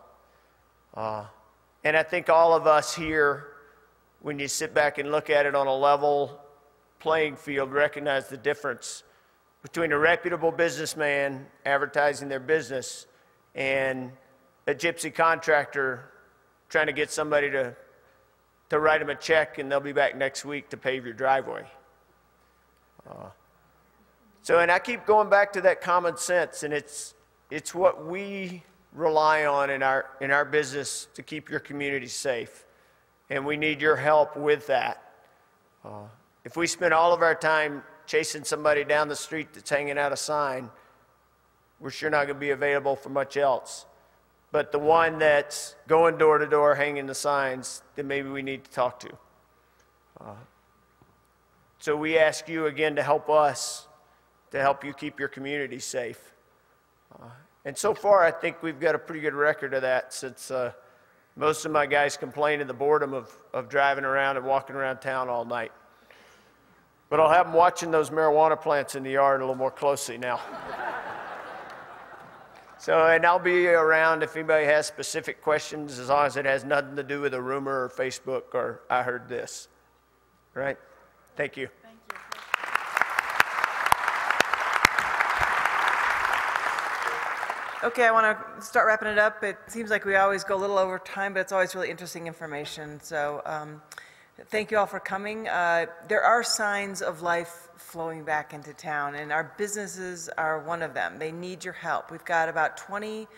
And I think all of us here, when you sit back and look at it on a level playing field, recognize the difference between a reputable businessman advertising their business and a gypsy contractor trying to get somebody to write them a check and they'll be back next week to pave your driveway. And I keep going back to that common sense, and it's what we rely on in our business to keep your community safe, and we need your help with that. If we spend all of our time chasing somebody down the street that's hanging out a sign, we're sure not going to be available for much else. But the one that's going door to door hanging the signs, then maybe we need to talk to. So we ask you again to help us, to help you keep your community safe. And so far, I think we've got a pretty good record of that, since most of my guys complain of the boredom of driving around and walking around town all night. But I'll have them watching those marijuana plants in the yard a little more closely now. And I'll be around if anybody has specific questions, as long as it has nothing to do with a rumor or Facebook or I heard this. All right? Thank you. Thank you. Okay, I want to start wrapping it up. It seems like we always go a little over time, but it's always really interesting information. So thank you all for coming. There are signs of life flowing back into town, and our businesses are one of them. They need your help. We've got about 20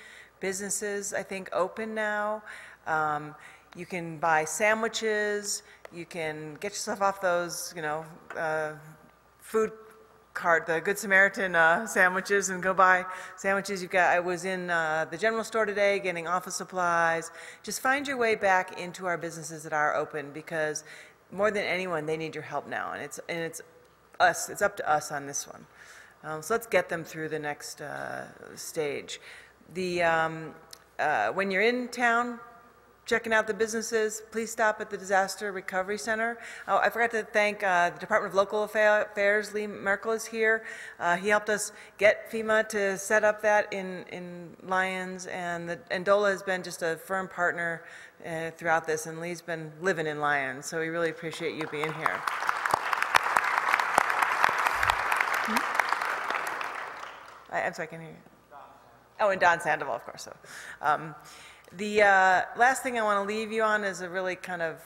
businesses, I think, open now. You can buy sandwiches. You can get yourself off those, food cart, the Good Samaritan sandwiches, and go buy sandwiches. I was in the general store today getting office supplies. Just find your way back into our businesses that are open, because more than anyone, they need your help now, and it's us. It's up to us on this one. So let's get them through the next stage. When you're in town, checking out the businesses, please stop at the Disaster Recovery Center. Oh, I forgot to thank the Department of Local Affairs. Lee Merkel is here. He helped us get FEMA to set up that in Lyons, and DOLA has been just a firm partner throughout this, and Lee's been living in Lyons, so we really appreciate you being here. I'm sorry, I can hear you. Oh, and Don Sandoval, of course. So, the last thing I want to leave you on is a really kind of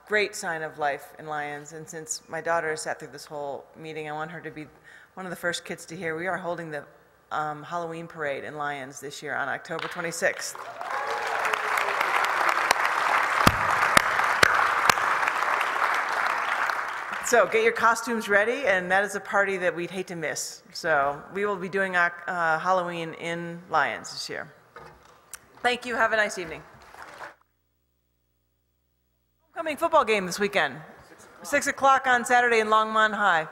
great sign of life in Lyons. And since my daughter has sat through this whole meeting, I want her to be one of the first kids to hear. We are holding the Halloween parade in Lyons this year on October 26th. So get your costumes ready, and that is a party that we'd hate to miss. So we will be doing Halloween in Lyons this year. Thank you. Have a nice evening. Homecoming football game this weekend. 6 o'clock on Saturday in Longmont High.